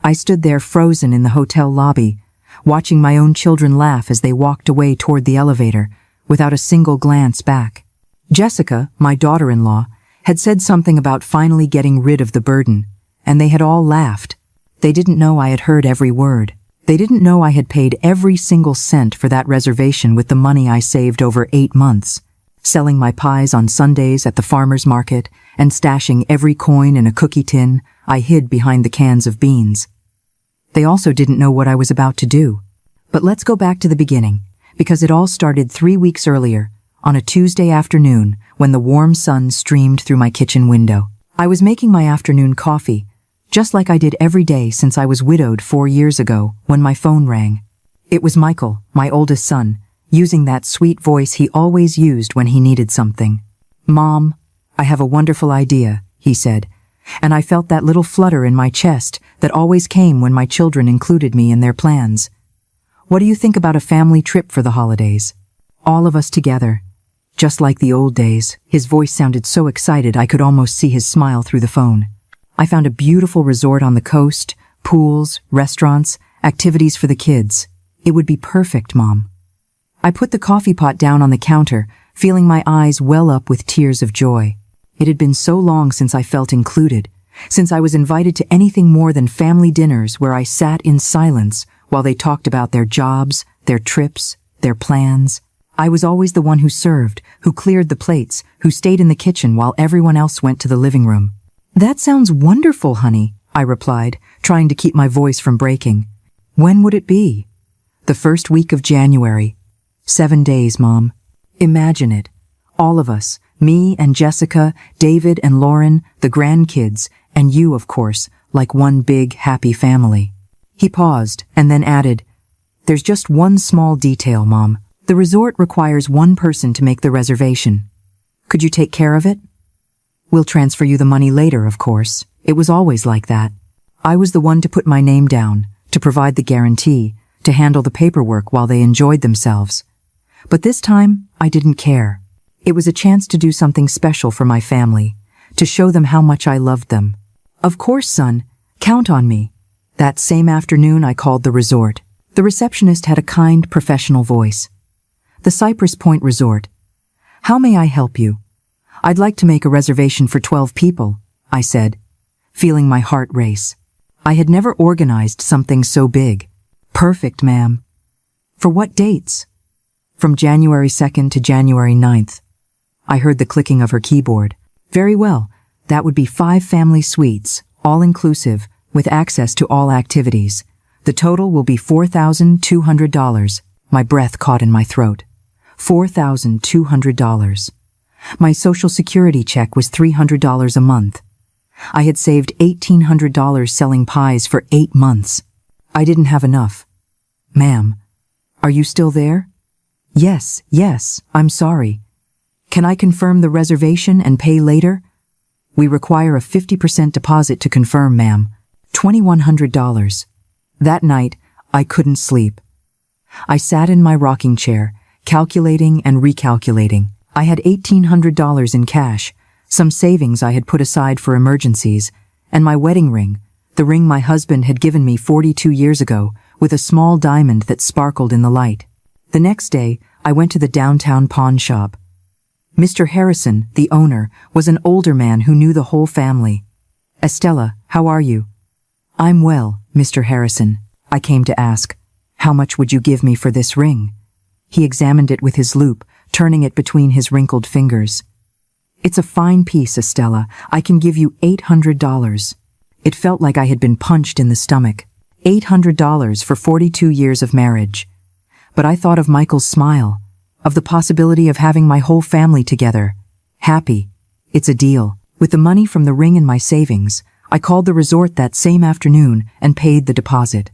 I stood there frozen in the hotel lobby, watching my own children laugh as they walked away toward the elevator, without a single glance back. Jessica, my daughter-in-law, had said something about finally getting rid of the burden, and they had all laughed. They didn't know I had heard every word. They didn't know I had paid every single cent for that reservation with the money I saved over 8 months, selling my pies on Sundays at the farmer's market and stashing every coin in a cookie tin I hid behind the cans of beans. They also didn't know what I was about to do. But let's go back to the beginning, because it all started 3 weeks earlier, on a Tuesday afternoon when the warm sun streamed through my kitchen window. I was making my afternoon coffee, just like I did every day since I was widowed 4 years ago, when my phone rang. It was Michael, my oldest son, using that sweet voice he always used when he needed something. "Mom, I have a wonderful idea," he said, and I felt that little flutter in my chest that always came when my children included me in their plans. "What do you think about a family trip for the holidays? All of us together. Just like the old days." His voice sounded so excited I could almost see his smile through the phone. "I found a beautiful resort on the coast, pools, restaurants, activities for the kids. It would be perfect, Mom." I put the coffee pot down on the counter, feeling my eyes well up with tears of joy. It had been so long since I felt included, since I was invited to anything more than family dinners where I sat in silence while they talked about their jobs, their trips, their plans. I was always the one who served, who cleared the plates, who stayed in the kitchen while everyone else went to the living room. "That sounds wonderful, honey," I replied, trying to keep my voice from breaking. "When would it be?" "The first week of January. 7 days, Mom. Imagine it. All of us, me and Jessica, David and Lauren, the grandkids, and you, of course, like one big, happy family." He paused and then added, "There's just one small detail, Mom. The resort requires one person to make the reservation. Could you take care of it? We'll transfer you the money later, of course. It was always like that. I was the one to put my name down, to provide the guarantee, to handle the paperwork while they enjoyed themselves. But this time, I didn't care. It was a chance to do something special for my family, to show them how much I loved them. Of course, son, count on me." That same afternoon, I called the resort. The receptionist had a kind, professional voice. "The Cypress Point Resort. How may I help you?" "I'd like to make a reservation for 12 people, I said, feeling my heart race. I had never organized something so big. "Perfect, ma'am." "For what dates?" "From January 2nd to January 9th. I heard the clicking of her keyboard. "Very well. That would be 5 family suites, all-inclusive, with access to all activities. The total will be $4,200. My breath caught in my throat. $4,200. My Social Security check was $300 a month. I had saved $1,800 selling pies for 8 months. I didn't have enough. "Ma'am, are you still there?" Yes, I'm sorry. Can I confirm the reservation and pay later?" "We require a 50% deposit to confirm, ma'am. $2,100. That night, I couldn't sleep. I sat in my rocking chair, calculating and recalculating. I had $1,800 in cash, some savings I had put aside for emergencies, and my wedding ring, the ring my husband had given me 42 years ago, with a small diamond that sparkled in the light. The next day, I went to the downtown pawn shop. Mr. Harrison, the owner, was an older man who knew the whole family. "Estella, how are you?" "I'm well, Mr. Harrison." I came to ask, "How much would you give me for this ring?" He examined it with his loupe, turning it between his wrinkled fingers. "It's a fine piece, Estella. I can give you $800. It felt like I had been punched in the stomach. $800 for 42 years of marriage. But I thought of Michael's smile, of the possibility of having my whole family together. Happy. It's a deal. With the money from the ring in my savings, I called the resort that same afternoon and paid the deposit.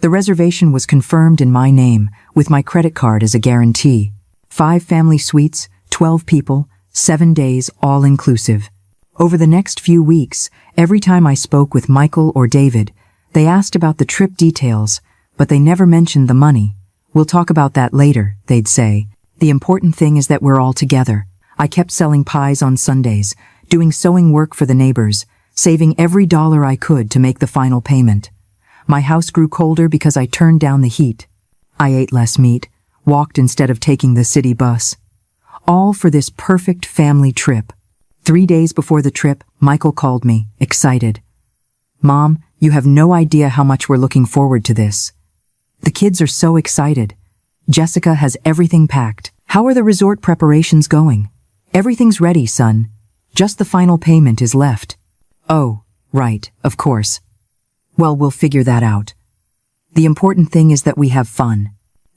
The reservation was confirmed in my name, with my credit card as a guarantee. 5 family suites, 12 people, 7 days, all inclusive. Over the next few weeks, every time I spoke with Michael or David, they asked about the trip details, but they never mentioned the money. "We'll talk about that later," they'd say. "The important thing is that we're all together." I kept selling pies on Sundays, doing sewing work for the neighbors, saving every dollar I could to make the final payment. My house grew colder because I turned down the heat. I ate less meat, walked instead of taking the city bus. All for this perfect family trip. 3 days before the trip, Michael called me, excited. "Mom, you have no idea how much we're looking forward to this. The kids are so excited. Jessica has everything packed. How are the resort preparations going?" "Everything's ready, son. Just the final payment is left." "Oh, right, of course. Well, we'll figure that out. The important thing is that we have fun."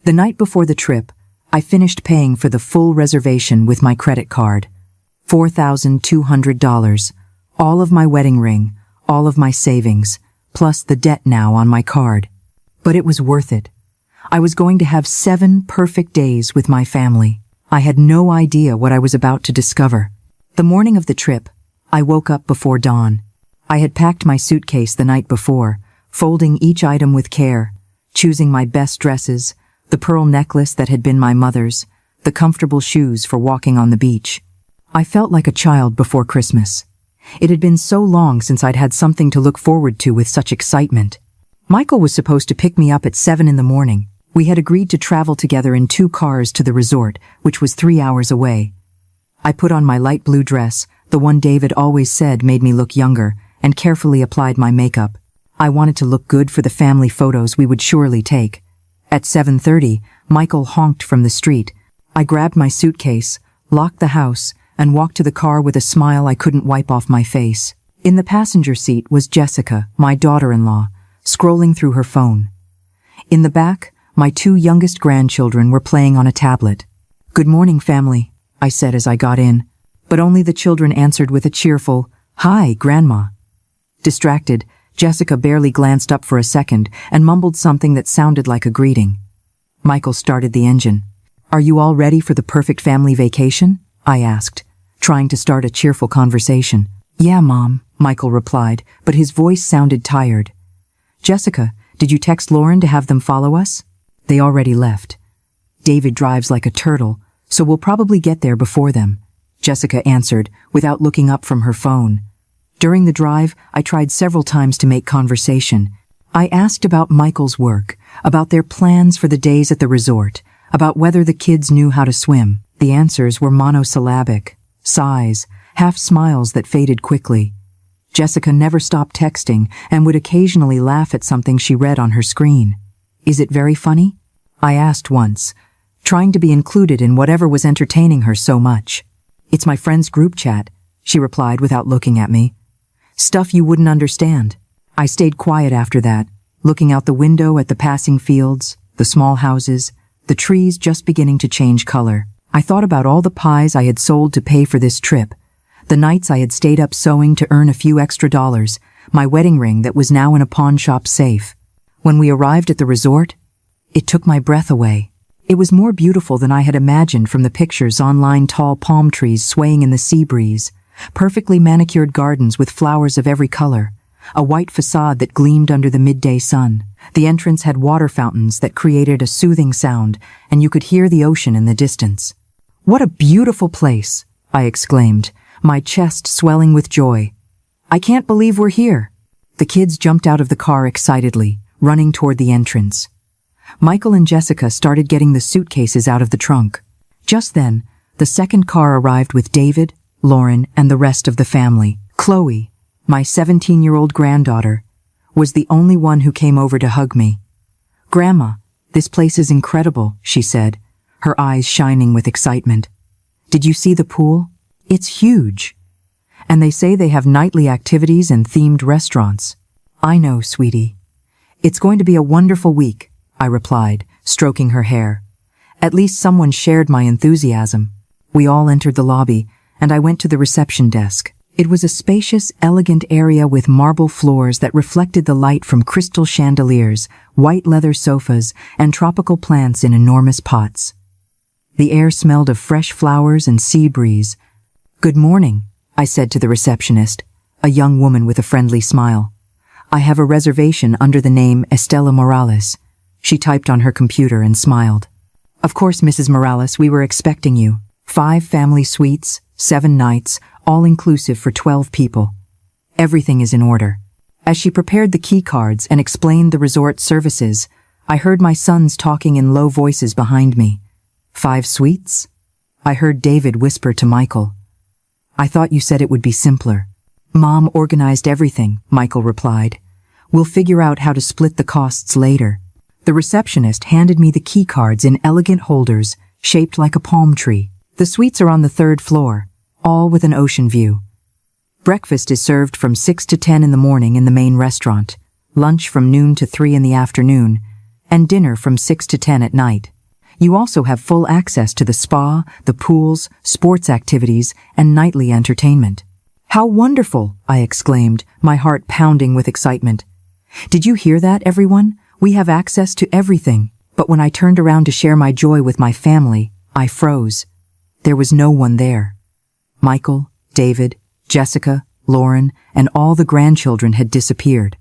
The night before the trip, I finished paying for the full reservation with my credit card. $4,200. All of my wedding ring, all of my savings, plus the debt now on my card. But it was worth it. I was going to have 7 perfect days with my family. I had no idea what I was about to discover. The morning of the trip, I woke up before dawn. I had packed my suitcase the night before, folding each item with care, choosing my best dresses, the pearl necklace that had been my mother's, the comfortable shoes for walking on the beach. I felt like a child before Christmas. It had been so long since I'd had something to look forward to with such excitement. Michael was supposed to pick me up at 7 in the morning. We had agreed to travel together in 2 cars to the resort, which was 3 hours away. I put on my light blue dress, the one David always said made me look younger, and carefully applied my makeup. I wanted to look good for the family photos we would surely take. At 7:30, Michael honked from the street. I grabbed my suitcase, locked the house, and walked to the car with a smile I couldn't wipe off my face. In the passenger seat was Jessica, my daughter-in-law, scrolling through her phone. In the back, my 2 youngest grandchildren were playing on a tablet. "Good morning, family," I said as I got in, but only the children answered with a cheerful, "Hi, Grandma." Distracted, Jessica barely glanced up for a second and mumbled something that sounded like a greeting. Michael started the engine. "Are you all ready for the perfect family vacation?" I asked, trying to start a cheerful conversation. "Yeah, Mom," Michael replied, but his voice sounded tired. "Jessica, did you text Lauren to have them follow us?" "They already left. David drives like a turtle, so we'll probably get there before them," Jessica answered without looking up from her phone. During the drive, I tried several times to make conversation. I asked about Michael's work, about their plans for the days at the resort, about whether the kids knew how to swim. The answers were monosyllabic, sighs, half smiles that faded quickly. Jessica never stopped texting and would occasionally laugh at something she read on her screen. "Is it very funny?" I asked once, trying to be included in whatever was entertaining her so much. "It's my friend's group chat," she replied without looking at me. "Stuff you wouldn't understand." I stayed quiet after that, looking out the window at the passing fields, the small houses, the trees just beginning to change color. I thought about all the pies I had sold to pay for this trip, the nights I had stayed up sewing to earn a few extra dollars, my wedding ring that was now in a pawn shop safe. When we arrived at the resort, it took my breath away. It was more beautiful than I had imagined from the pictures online, tall palm trees swaying in the sea breeze, perfectly manicured gardens with flowers of every color, a white facade that gleamed under the midday sun. The entrance had water fountains that created a soothing sound, and you could hear the ocean in the distance. "What a beautiful place," I exclaimed, my chest swelling with joy. "I can't believe we're here." The kids jumped out of the car excitedly, running toward the entrance. Michael and Jessica started getting the suitcases out of the trunk. Just then, the second car arrived with David, Lauren, and the rest of the family. Chloe, my 17-year-old granddaughter, was the only one who came over to hug me. "Grandma, this place is incredible," she said, her eyes shining with excitement. "Did you see the pool? It's huge. And they say they have nightly activities and themed restaurants." "I know, sweetie. It's going to be a wonderful week," I replied, stroking her hair. At least someone shared my enthusiasm. We all entered the lobby, and I went to the reception desk. It was a spacious, elegant area with marble floors that reflected the light from crystal chandeliers, white leather sofas, and tropical plants in enormous pots. The air smelled of fresh flowers and sea breeze. "Good morning," I said to the receptionist, a young woman with a friendly smile. "I have a reservation under the name Estela Morales." She typed on her computer and smiled. "Of course, Mrs. Morales, we were expecting you. 5 family suites, 7 nights, all inclusive for 12 people. Everything is in order." As she prepared the key cards and explained the resort services, I heard my sons talking in low voices behind me. 5 suites? I heard David whisper to Michael. I thought you said it would be simpler. Mom organized everything, Michael replied. We'll figure out how to split the costs later. The receptionist handed me the key cards in elegant holders shaped like a palm tree. The suites are on the 3rd floor, all with an ocean view. Breakfast is served from 6 to 10 in the morning in the main restaurant, lunch from noon to 3 in the afternoon, and dinner from 6 to 10 at night. You also have full access to the spa, the pools, sports activities, and nightly entertainment. How wonderful, I exclaimed, my heart pounding with excitement. Did you hear that, everyone? We have access to everything. But when I turned around to share my joy with my family, I froze. There was no one there. Michael, David, Jessica, Lauren, and all the grandchildren had disappeared.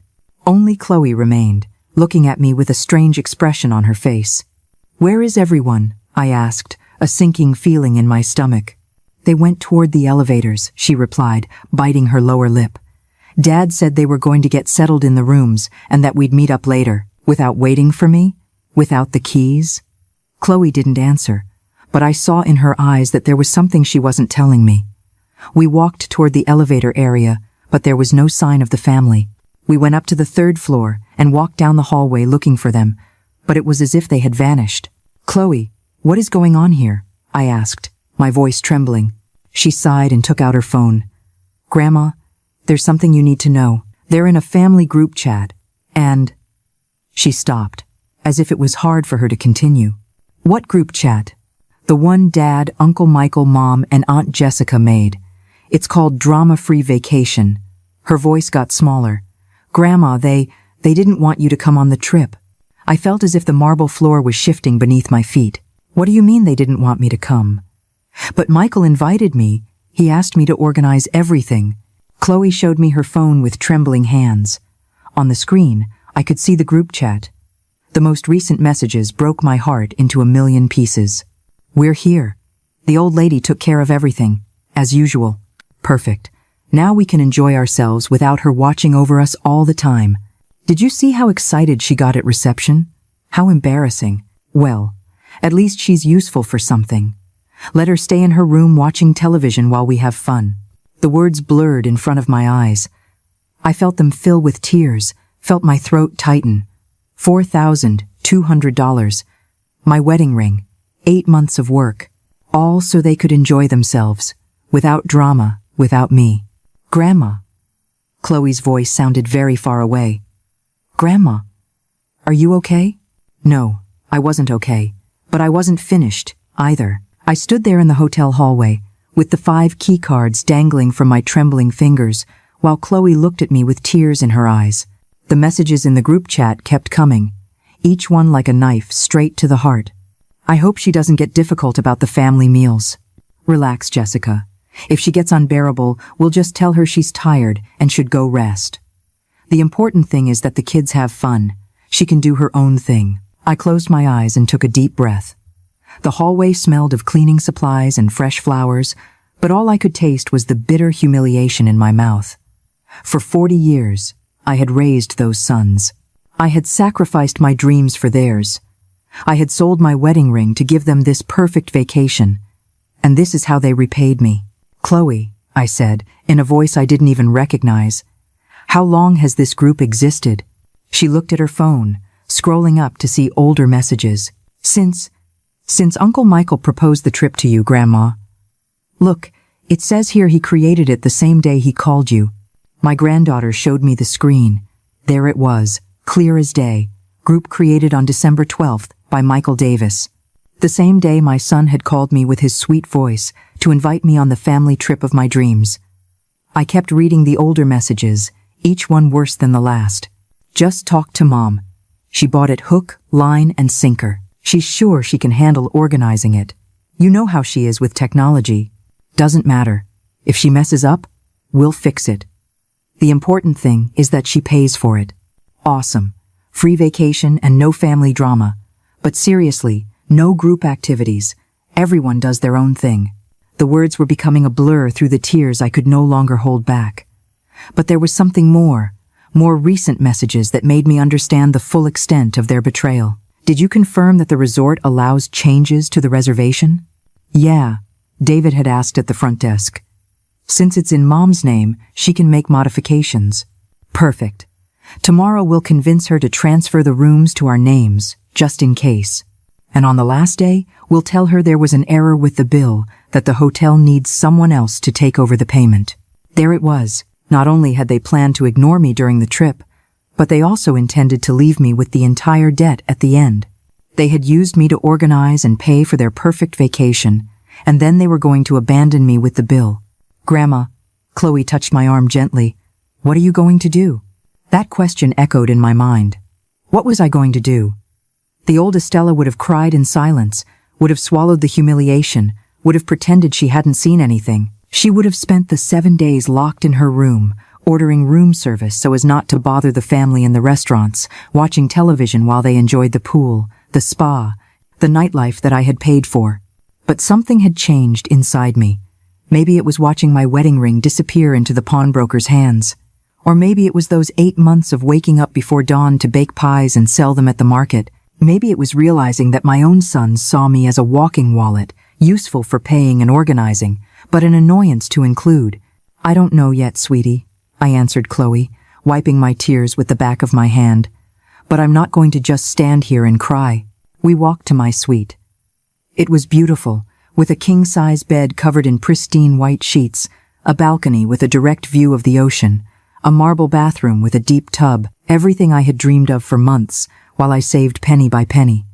Only Chloe remained, looking at me with a strange expression on her face. Where is everyone? I asked, a sinking feeling in my stomach. They went toward the elevators, she replied, biting her lower lip. Dad said they were going to get settled in the rooms and that we'd meet up later. Without waiting for me? Without the keys? Chloe didn't answer, but I saw in her eyes that there was something she wasn't telling me. We walked toward the elevator area, but there was no sign of the family. We went up to the 3rd floor and walked down the hallway looking for them, but it was as if they had vanished. Chloe, what is going on here? I asked, my voice trembling. She sighed and took out her phone. Grandma, there's something you need to know. They're in a family group chat, and... She stopped, as if it was hard for her to continue. What group chat? The one Dad, Uncle Michael, Mom, and Aunt Jessica made. It's called Drama-Free Vacation. Her voice got smaller. Grandma, they didn't want you to come on the trip. I felt as if the marble floor was shifting beneath my feet. What do you mean they didn't want me to come? But Michael invited me. He asked me to organize everything. Chloe showed me her phone with trembling hands. On the screen, I could see the group chat. The most recent messages broke my heart into a million pieces. We're here. The old lady took care of everything, as usual. Perfect. Now we can enjoy ourselves without her watching over us all the time. Did you see how excited she got at reception? How embarrassing. Well, at least she's useful for something. Let her stay in her room watching television while we have fun. The words blurred in front of my eyes. I felt them fill with tears, felt my throat tighten. $4,200. My wedding ring. 8 months of work. All so they could enjoy themselves. Without drama, without me. Grandma. Chloe's voice sounded very far away. Grandma, are you okay? No, I wasn't okay. But I wasn't finished, either. I stood there in the hotel hallway, with the 5 key cards dangling from my trembling fingers, while Chloe looked at me with tears in her eyes. The messages in the group chat kept coming, each one like a knife straight to the heart. I hope she doesn't get difficult about the family meals. Relax, Jessica. If she gets unbearable, we'll just tell her she's tired and should go rest. The important thing is that the kids have fun. She can do her own thing. I closed my eyes and took a deep breath. The hallway smelled of cleaning supplies and fresh flowers, but all I could taste was the bitter humiliation in my mouth. For 40 years, I had raised those sons. I had sacrificed my dreams for theirs. I had sold my wedding ring to give them this perfect vacation. And this is how they repaid me. Chloe, I said, in a voice I didn't even recognize. How long has this group existed? She looked at her phone, scrolling up to see older messages. Since Uncle Michael proposed the trip to you, Grandma. Look, it says here he created it the same day he called you. My granddaughter showed me the screen. There it was, clear as day. Group created on December 12th by Michael Davis. The same day my son had called me with his sweet voice to invite me on the family trip of my dreams. I kept reading the older messages, each one worse than the last. Just talk to Mom. She bought it hook, line, and sinker. She's sure she can handle organizing it. You know how she is with technology. Doesn't matter. If she messes up, we'll fix it. The important thing is that she pays for it. Awesome. Free vacation and no family drama. But seriously, no group activities. Everyone does their own thing. The words were becoming a blur through the tears I could no longer hold back. But there was something more more recent messages that made me understand the full extent of their betrayal. Did you confirm that the resort allows changes to the reservation? Yeah, David had asked at the front desk. Since it's in Mom's name, she can make modifications. Perfect. Tomorrow we'll convince her to transfer the rooms to our names, just in case. And on the last day, we'll tell her there was an error with the bill, that the hotel needs someone else to take over the payment. There it was. Not only had they planned to ignore me during the trip, but they also intended to leave me with the entire debt at the end. They had used me to organize and pay for their perfect vacation, and then they were going to abandon me with the bill. Grandma, Chloe touched my arm gently. What are you going to do? That question echoed in my mind. What was I going to do? The old Estella would have cried in silence, would have swallowed the humiliation, would have pretended she hadn't seen anything. She would have spent the 7 days locked in her room, ordering room service so as not to bother the family in the restaurants, watching television while they enjoyed the pool, the spa, the nightlife that I had paid for. But something had changed inside me. Maybe it was watching my wedding ring disappear into the pawnbroker's hands. Or maybe it was those 8 months of waking up before dawn to bake pies and sell them at the market. Maybe it was realizing that my own sons saw me as a walking wallet, useful for paying and organizing, but an annoyance to include. I don't know yet, sweetie, I answered Chloe, wiping my tears with the back of my hand. But I'm not going to just stand here and cry. We walked to my suite. It was beautiful, with a king-size bed covered in pristine white sheets, a balcony with a direct view of the ocean, a marble bathroom with a deep tub, everything I had dreamed of for months, while I saved penny by penny.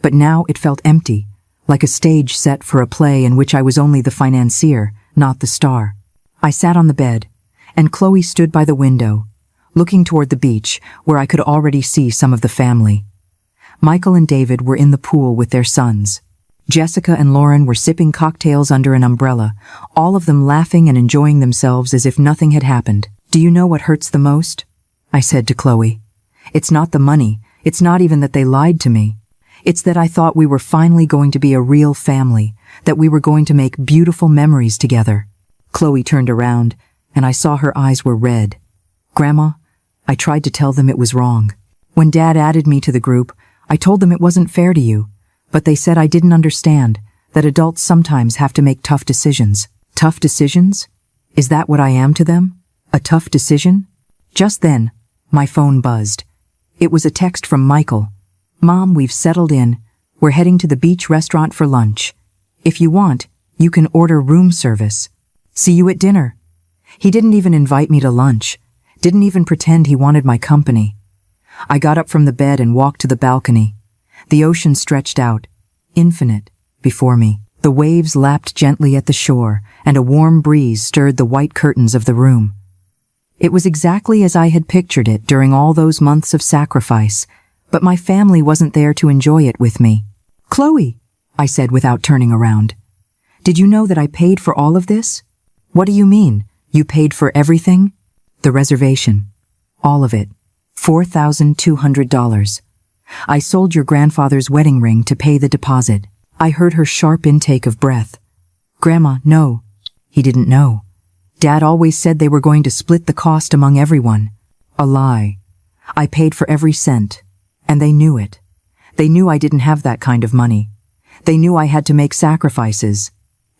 But now it felt empty, like a stage set for a play in which I was only the financier, not the star. I sat on the bed, and Chloe stood by the window, looking toward the beach, where I could already see some of the family. Michael and David were in the pool with their sons. Jessica and Lauren were sipping cocktails under an umbrella, all of them laughing and enjoying themselves as if nothing had happened. Do you know what hurts the most? I said to Chloe. It's not the money. It's not even that they lied to me. It's that I thought we were finally going to be a real family, that we were going to make beautiful memories together. Chloe turned around, and I saw her eyes were red. Grandma, I tried to tell them it was wrong. When Dad added me to the group, I told them it wasn't fair to you, but they said I didn't understand, that adults sometimes have to make tough decisions. Tough decisions? Is that what I am to them? A tough decision? Just then, my phone buzzed. It was a text from Michael. Mom, we've settled in. We're heading to the beach restaurant for lunch. If you want, you can order room service. See you at dinner. He didn't even invite me to lunch. Didn't even pretend he wanted my company. I got up from the bed and walked to the balcony. The ocean stretched out, infinite, before me. The waves lapped gently at the shore, and a warm breeze stirred the white curtains of the room. It was exactly as I had pictured it during all those months of sacrifice, but my family wasn't there to enjoy it with me. Chloe, I said without turning around. Did you know that I paid for all of this? What do you mean? You paid for everything? The reservation. All of it. $4,200. I sold your grandfather's wedding ring to pay the deposit. I heard her sharp intake of breath. Grandma, no. He didn't know. Dad always said they were going to split the cost among everyone. A lie. I paid for every cent. And they knew it. They knew I didn't have that kind of money. They knew I had to make sacrifices.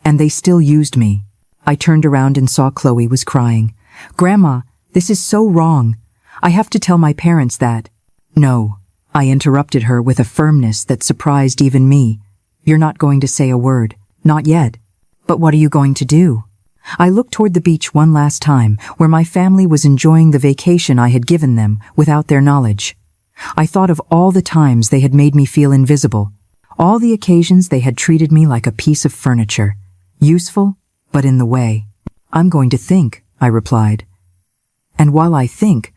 And they still used me. I turned around and saw Chloe was crying. Grandma, this is so wrong. I have to tell my parents that. No. I interrupted her with a firmness that surprised even me. You're not going to say a word. Not yet. But what are you going to do? I looked toward the beach one last time, where my family was enjoying the vacation I had given them without their knowledge. I thought of all the times they had made me feel invisible, all the occasions they had treated me like a piece of furniture, useful, but in the way. I'm going to think, I replied. And while I think,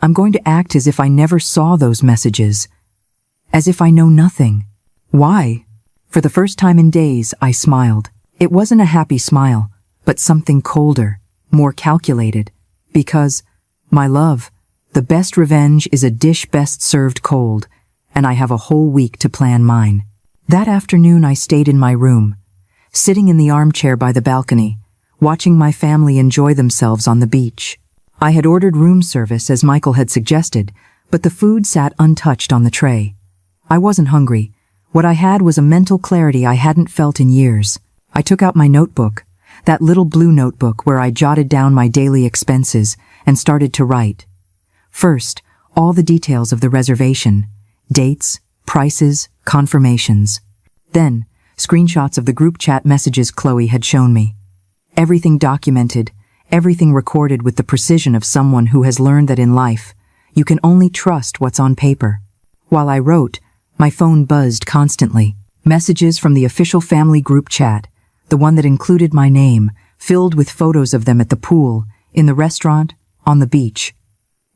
I'm going to act as if I never saw those messages, as if I know nothing. Why? For the first time in days, I smiled. It wasn't a happy smile, but something colder, more calculated, because, my love, the best revenge is a dish best served cold, and I have a whole week to plan mine. That afternoon I stayed in my room, sitting in the armchair by the balcony, watching my family enjoy themselves on the beach. I had ordered room service as Michael had suggested, but the food sat untouched on the tray. I wasn't hungry. What I had was a mental clarity I hadn't felt in years. I took out my notebook, that little blue notebook where I jotted down my daily expenses, and started to write. First, all the details of the reservation, dates, prices, confirmations. Then, screenshots of the group chat messages Chloe had shown me. Everything documented, everything recorded with the precision of someone who has learned that in life, you can only trust what's on paper. While I wrote, my phone buzzed constantly. Messages from the official family group chat, the one that included my name, filled with photos of them at the pool, in the restaurant, on the beach.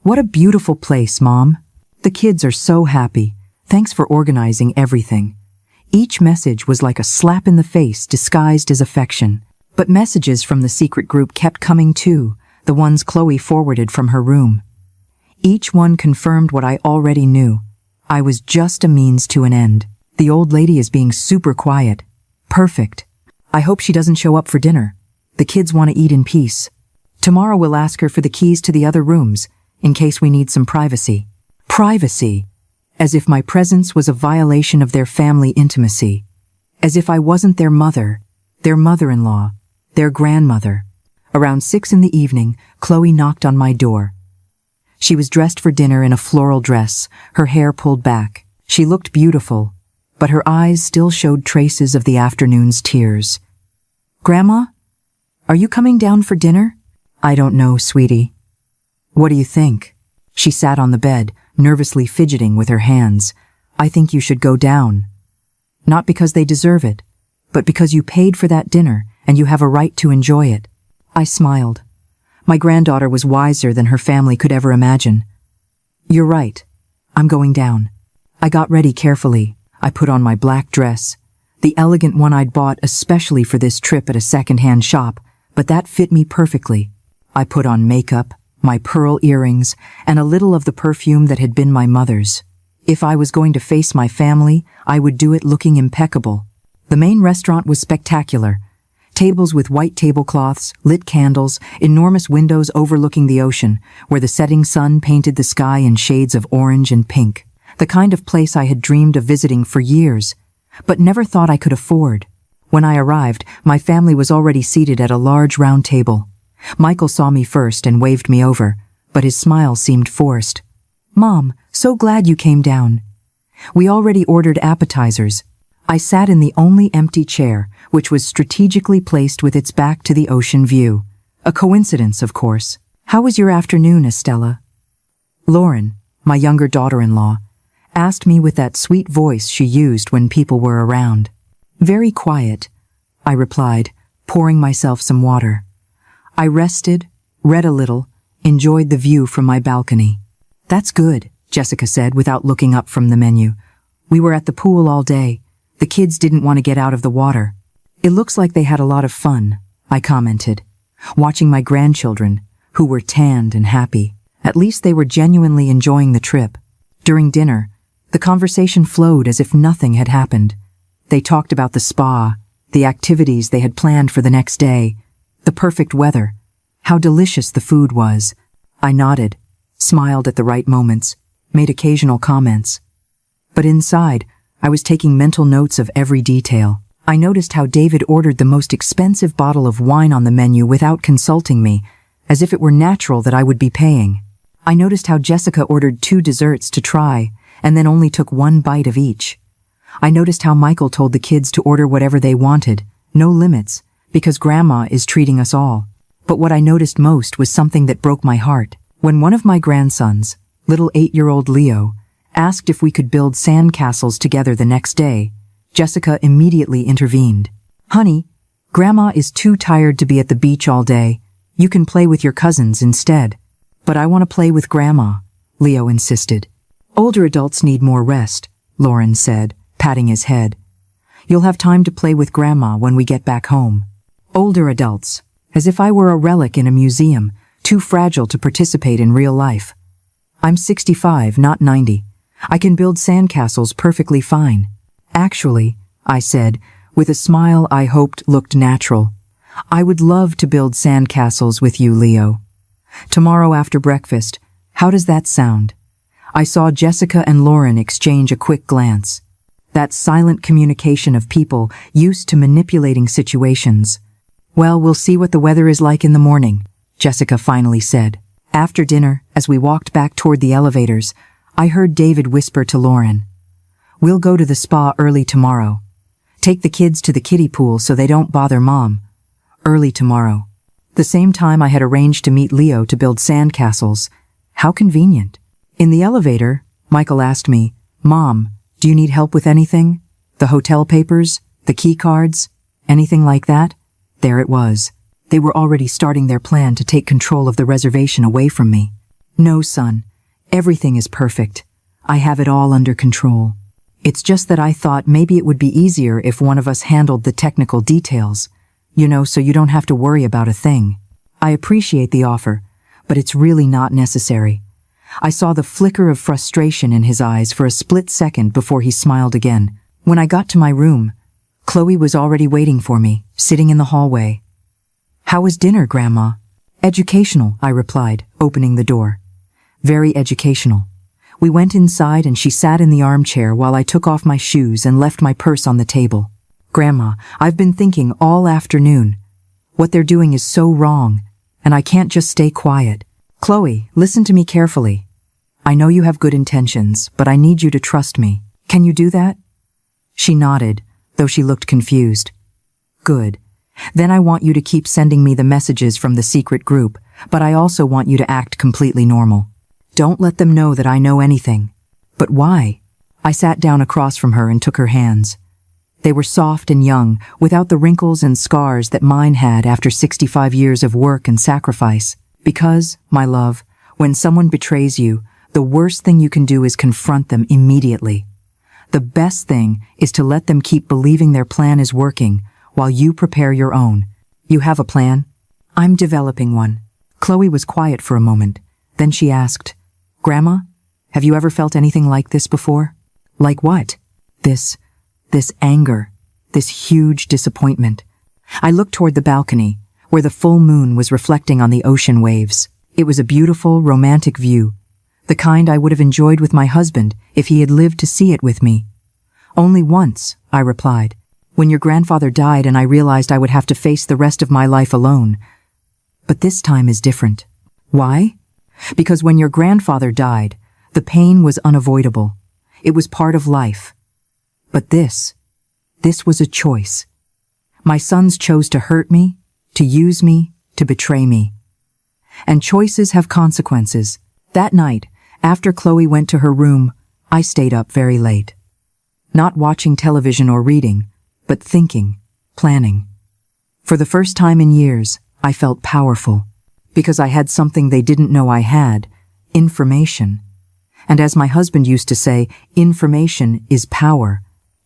What a beautiful place, Mom. The kids are so happy. Thanks for organizing everything. Each message was like a slap in the face disguised as affection. But messages from the secret group kept coming too, the ones Chloe forwarded from her room. Each one confirmed what I already knew. I was just a means to an end. The old lady is being super quiet. Perfect. I hope she doesn't show up for dinner. The kids want to eat in peace. Tomorrow we'll ask her for the keys to the other rooms, in case we need some privacy. Privacy. As if my presence was a violation of their family intimacy. As if I wasn't their mother, their mother-in-law, their grandmother. Around 6 p.m, Chloe knocked on my door. She was dressed for dinner in a floral dress, her hair pulled back. She looked beautiful, but her eyes still showed traces of the afternoon's tears. Grandma? Are you coming down for dinner? I don't know, sweetie. What do you think? She sat on the bed, nervously fidgeting with her hands. I think you should go down. Not because they deserve it, but because you paid for that dinner and you have a right to enjoy it. I smiled. My granddaughter was wiser than her family could ever imagine. You're right. I'm going down. I got ready carefully. I put on my black dress, the elegant one I'd bought especially for this trip at a second-hand shop, but that fit me perfectly. I put on makeup, my pearl earrings, and a little of the perfume that had been my mother's. If I was going to face my family, I would do it looking impeccable. The main restaurant was spectacular. Tables with white tablecloths, lit candles, enormous windows overlooking the ocean, where the setting sun painted the sky in shades of orange and pink. The kind of place I had dreamed of visiting for years, but never thought I could afford. When I arrived, my family was already seated at a large round table. Michael saw me first and waved me over, but his smile seemed forced. Mom, so glad you came down. We already ordered appetizers. I sat in the only empty chair, which was strategically placed with its back to the ocean view. A coincidence, of course. How was your afternoon, Estella? Lauren, my younger daughter-in-law, asked me with that sweet voice she used when people were around. Very quiet, I replied, pouring myself some water. I rested, read a little, enjoyed the view from my balcony. That's good, Jessica said without looking up from the menu. We were at the pool all day. The kids didn't want to get out of the water. It looks like they had a lot of fun, I commented, watching my grandchildren, who were tanned and happy. At least they were genuinely enjoying the trip. During dinner, the conversation flowed as if nothing had happened. They talked about the spa, the activities they had planned for the next day, the perfect weather, how delicious the food was. I nodded, smiled at the right moments, made occasional comments. But inside, I was taking mental notes of every detail. I noticed how David ordered the most expensive bottle of wine on the menu without consulting me, as if it were natural that I would be paying. I noticed how Jessica ordered 2 desserts to try, and then only took 1 bite of each. I noticed how Michael told the kids to order whatever they wanted, no limits, because Grandma is treating us all. But what I noticed most was something that broke my heart. When one of my grandsons, little 8-year-old Leo, asked if we could build sand castles together the next day, Jessica immediately intervened. Honey, Grandma is too tired to be at the beach all day. You can play with your cousins instead. But I want to play with Grandma, Leo insisted. Older adults need more rest, Lauren said, patting his head. You'll have time to play with Grandma when we get back home. Older adults, as if I were a relic in a museum, too fragile to participate in real life. I'm 65, not 90. I can build sandcastles perfectly fine. Actually, I said, with a smile I hoped looked natural, I would love to build sandcastles with you, Leo. Tomorrow after breakfast, how does that sound? I saw Jessica and Lauren exchange a quick glance. That silent communication of people used to manipulating situations. Well, we'll see what the weather is like in the morning, Jessica finally said. After dinner, as we walked back toward the elevators, I heard David whisper to Lauren, "We'll go to the spa early tomorrow. Take the kids to the kiddie pool so they don't bother Mom. Early tomorrow." The same time I had arranged to meet Leo to build sandcastles. How convenient. In the elevator, Michael asked me, "Mom, do you need help with anything? The hotel papers? The key cards? Anything like that?" There it was. They were already starting their plan to take control of the reservation away from me. "No, son. Everything is perfect. I have it all under control. It's just that I thought maybe it would be easier if one of us handled the technical details, so you don't have to worry about a thing. I appreciate the offer, but it's really not necessary." I saw the flicker of frustration in his eyes for a split second before he smiled again. When I got to my room, Chloe was already waiting for me, sitting in the hallway. "How was dinner, Grandma?" "Educational," I replied, opening the door. "Very educational." We went inside and she sat in the armchair while I took off my shoes and left my purse on the table. "Grandma, I've been thinking all afternoon. What they're doing is so wrong, and I can't just stay quiet. Chloe, listen to me carefully. I know you have good intentions, but I need you to trust me. Can you do that?" She nodded, though she looked confused. "Good. Then I want you to keep sending me the messages from the secret group, but I also want you to act completely normal. Don't let them know that I know anything." "But why?" I sat down across from her and took her hands. They were soft and young, without the wrinkles and scars that mine had after 65 years of work and sacrifice. "Because, my love, when someone betrays you, the worst thing you can do is confront them immediately. The best thing is to let them keep believing their plan is working while you prepare your own. You have a plan?" "I'm developing one." Chloe was quiet for a moment. Then she asked, "Grandma, have you ever felt anything like this before?" "Like what?" This anger, this huge disappointment." I looked toward the balcony, where the full moon was reflecting on the ocean waves. It was a beautiful, romantic view, the kind I would have enjoyed with my husband if he had lived to see it with me. "Only once," I replied, "when your grandfather died and I realized I would have to face the rest of my life alone. But this time is different." "Why?" "Because when your grandfather died, the pain was unavoidable. It was part of life. But this was a choice. My sons chose to hurt me, to use me, to betray me. And choices have consequences." That night, after Chloe went to her room, I stayed up very late. Not watching television or reading, but thinking, planning. For the first time in years, I felt powerful, because I had something they didn't know I had, information. And as my husband used to say, information is power.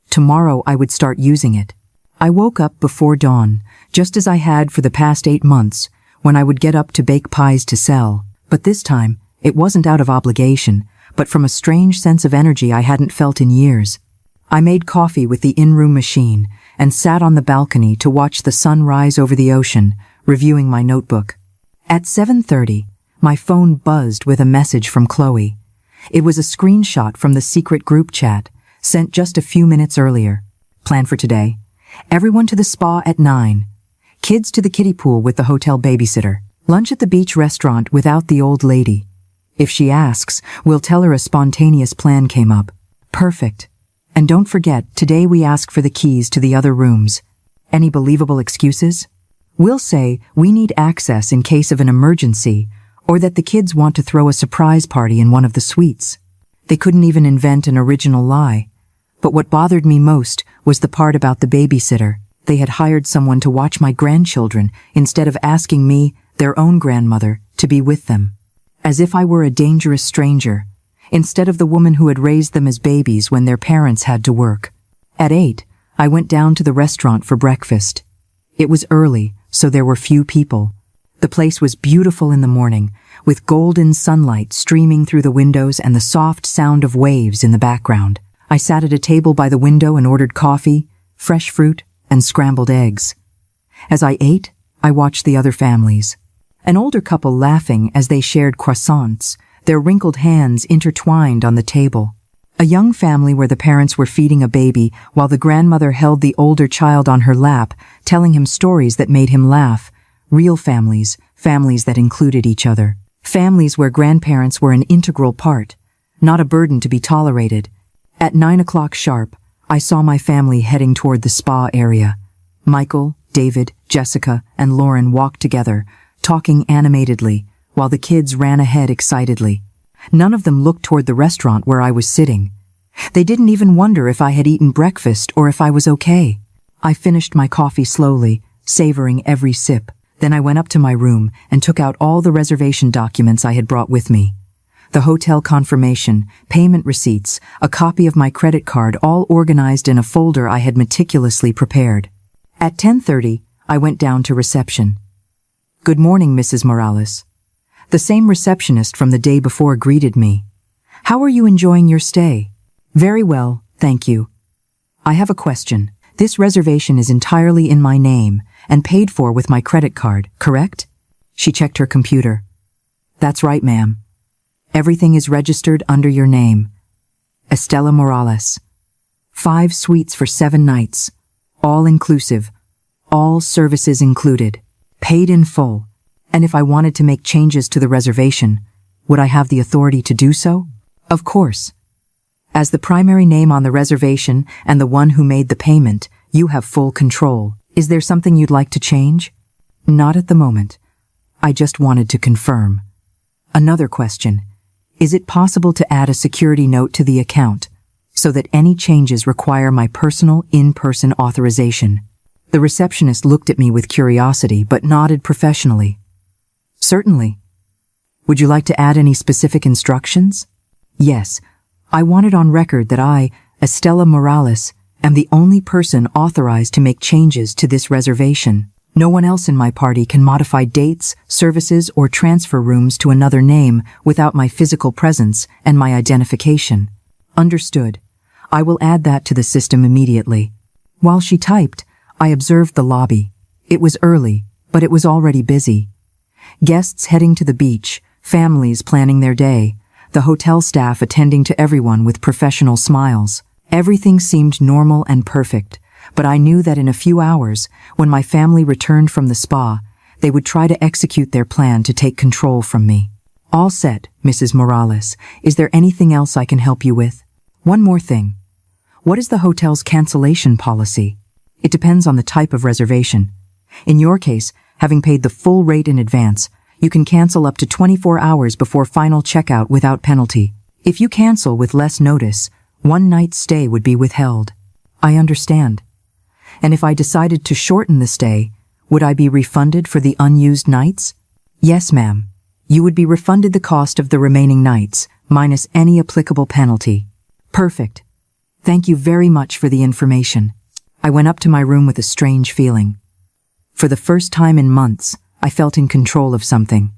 Tomorrow I would start using it. I woke up before dawn, just as I had for the past 8 months, when I would get up to bake pies to sell. But this time, it wasn't out of obligation, but from a strange sense of energy I hadn't felt in years. I made coffee with the in-room machine and sat on the balcony to watch the sun rise over the ocean, reviewing my notebook. At 7:30, my phone buzzed with a message from Chloe. It was a screenshot from the secret group chat, sent just a few minutes earlier. Plan for today: everyone to the spa at 9. Kids to the kiddie pool with the hotel babysitter. Lunch at the beach restaurant without the old lady. If she asks, we'll tell her a spontaneous plan came up. Perfect. And don't forget, today we ask for the keys to the other rooms. Any believable excuses? We'll say we need access in case of an emergency, or that the kids want to throw a surprise party in one of the suites. They couldn't even invent an original lie. But what bothered me most was the part about the babysitter. They had hired someone to watch my grandchildren instead of asking me, their own grandmother, to be with them. As if I were a dangerous stranger, instead of the woman who had raised them as babies when their parents had to work. At 8, I went down to the restaurant for breakfast. It was early, so there were few people. The place was beautiful in the morning, with golden sunlight streaming through the windows and the soft sound of waves in the background. I sat at a table by the window and ordered coffee, fresh fruit, and scrambled eggs. As I ate, I watched the other families. An older couple laughing as they shared croissants, their wrinkled hands intertwined on the table. A young family where the parents were feeding a baby while the grandmother held the older child on her lap, telling him stories that made him laugh. Real families, families that included each other. Families where grandparents were an integral part, not a burden to be tolerated. At 9 o'clock sharp, I saw my family heading toward the spa area. Michael, David, Jessica, and Lauren walked together, talking animatedly, while the kids ran ahead excitedly. None of them looked toward the restaurant where I was sitting. They didn't even wonder if I had eaten breakfast or if I was okay. I finished my coffee slowly, savoring every sip. Then I went up to my room and took out all the reservation documents I had brought with me. The hotel confirmation, payment receipts, a copy of my credit card, all organized in a folder I had meticulously prepared. At 10:30, I went down to reception. "Good morning, Mrs. Morales." The same receptionist from the day before greeted me. "How are you enjoying your stay?" "Very well, thank you." "I have a question. This reservation is entirely in my name and paid for with my credit card, correct?" She checked her computer. "That's right, ma'am. Everything is registered under your name. Estela Morales. 5 suites for 7 nights. All inclusive. All services included. Paid in full. And if I wanted to make changes to the reservation, would I have the authority to do so?" "Of course. As the primary name on the reservation and the one who made the payment, you have full control. Is there something you'd like to change?" "Not at the moment. I just wanted to confirm." "Another question. Is it possible to add a security note to the account so that any changes require my personal in-person authorization?" The receptionist looked at me with curiosity but nodded professionally. "Certainly. Would you like to add any specific instructions?" "Yes. I want it on record that I, Estela Morales, am the only person authorized to make changes to this reservation. No one else in my party can modify dates, services, or transfer rooms to another name without my physical presence and my identification." "Understood. I will add that to the system immediately." While she typed, I observed the lobby. It was early, but it was already busy. Guests heading to the beach, families planning their day, the hotel staff attending to everyone with professional smiles. Everything seemed normal and perfect, but I knew that in a few hours, when my family returned from the spa, they would try to execute their plan to take control from me. "All set, Mrs. Morales. Is there anything else I can help you with?" "One more thing. What is the hotel's cancellation policy?" "It depends on the type of reservation. In your case, having paid the full rate in advance, you can cancel up to 24 hours before final checkout without penalty. If you cancel with less notice, 1 night's stay would be withheld." "I understand. And if I decided to shorten the stay, would I be refunded for the unused nights?" "Yes, ma'am. You would be refunded the cost of the remaining nights, minus any applicable penalty." "Perfect. Thank you very much for the information." I went up to my room with a strange feeling. For the first time in months, I felt in control of something.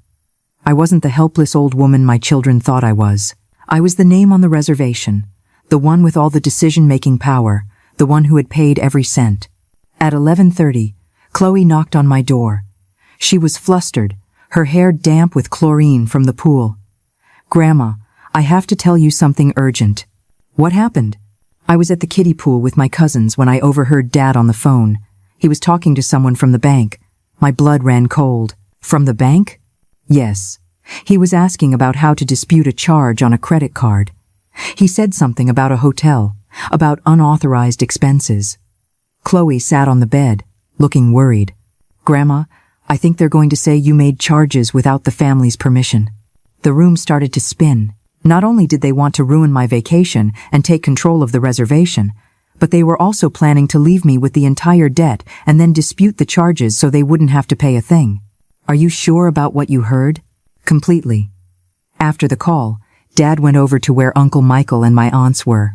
I wasn't the helpless old woman my children thought I was. I was the name on the reservation, the one with all the decision-making power, the one who had paid every cent. At 11:30, Chloe knocked on my door. She was flustered, her hair damp with chlorine from the pool. "Grandma, I have to tell you something urgent." "What happened?" "I was at the kiddie pool with my cousins when I overheard Dad on the phone. He was talking to someone from the bank. My blood ran cold." "From the bank?" "Yes. He was asking about how to dispute a charge on a credit card. He said something about a hotel, about unauthorized expenses." Chloe sat on the bed, looking worried. "Grandma, I think they're going to say you made charges without the family's permission." The room started to spin. Not only did they want to ruin my vacation and take control of the reservation, but they were also planning to leave me with the entire debt and then dispute the charges so they wouldn't have to pay a thing. "Are you sure about what you heard?" "Completely." After the call, Dad went over to where Uncle Michael and my aunts were.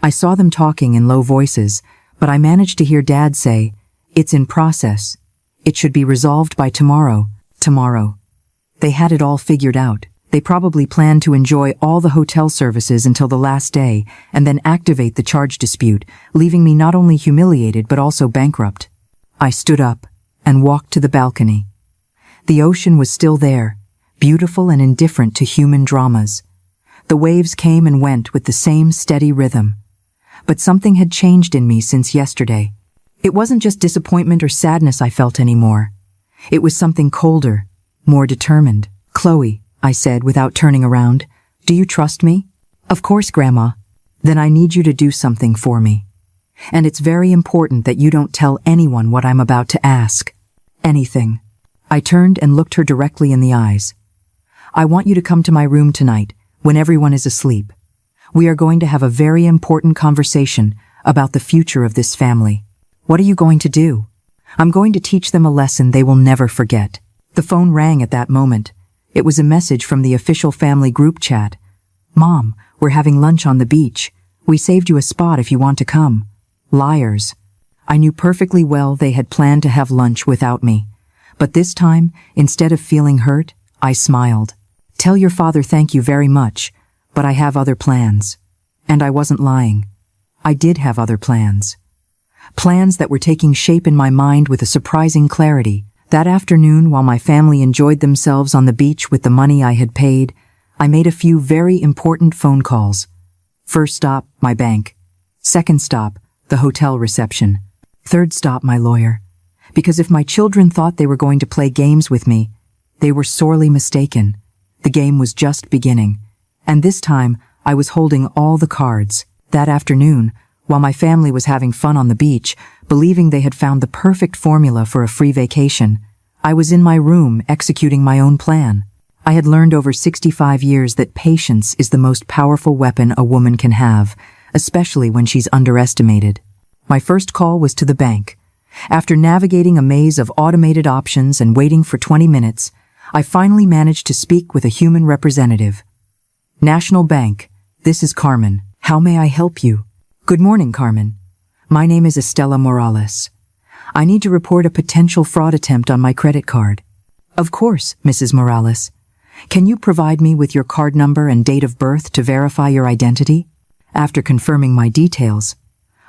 I saw them talking in low voices, but I managed to hear Dad say, "It's in process. It should be resolved by tomorrow." Tomorrow. They had it all figured out. They probably planned to enjoy all the hotel services until the last day and then activate the charge dispute, leaving me not only humiliated but also bankrupt. I stood up and walked to the balcony. The ocean was still there, beautiful and indifferent to human dramas. The waves came and went with the same steady rhythm. But something had changed in me since yesterday. It wasn't just disappointment or sadness I felt anymore. It was something colder, more determined. "Chloe," I said without turning around, "do you trust me?" "Of course, Grandma." "Then I need you to do something for me. And it's very important that you don't tell anyone what I'm about to ask. Anything." I turned and looked her directly in the eyes. "I want you to come to my room tonight, when everyone is asleep. We are going to have a very important conversation about the future of this family." "What are you going to do?" "I'm going to teach them a lesson they will never forget." The phone rang at that moment. It was a message from the official family group chat. "Mom, we're having lunch on the beach. We saved you a spot if you want to come." Liars. I knew perfectly well they had planned to have lunch without me. But this time, instead of feeling hurt, I smiled. "Tell your father thank you very much, but I have other plans." And I wasn't lying. I did have other plans. Plans that were taking shape in my mind with a surprising clarity. That afternoon, while my family enjoyed themselves on the beach with the money I had paid, I made a few very important phone calls. First stop, my bank. Second stop, the hotel reception. Third stop, my lawyer. Because if my children thought they were going to play games with me, they were sorely mistaken. The game was just beginning. And this time, I was holding all the cards. That afternoon, while my family was having fun on the beach, believing they had found the perfect formula for a free vacation, I was in my room executing my own plan. I had learned over 65 years that patience is the most powerful weapon a woman can have, especially when she's underestimated. My first call was to the bank. After navigating a maze of automated options and waiting for 20 minutes, I finally managed to speak with a human representative. "National Bank, this is Carmen. How may I help you?" "Good morning, Carmen. My name is Estela Morales. I need to report a potential fraud attempt on my credit card." "Of course, Mrs. Morales. Can you provide me with your card number and date of birth to verify your identity?" After confirming my details,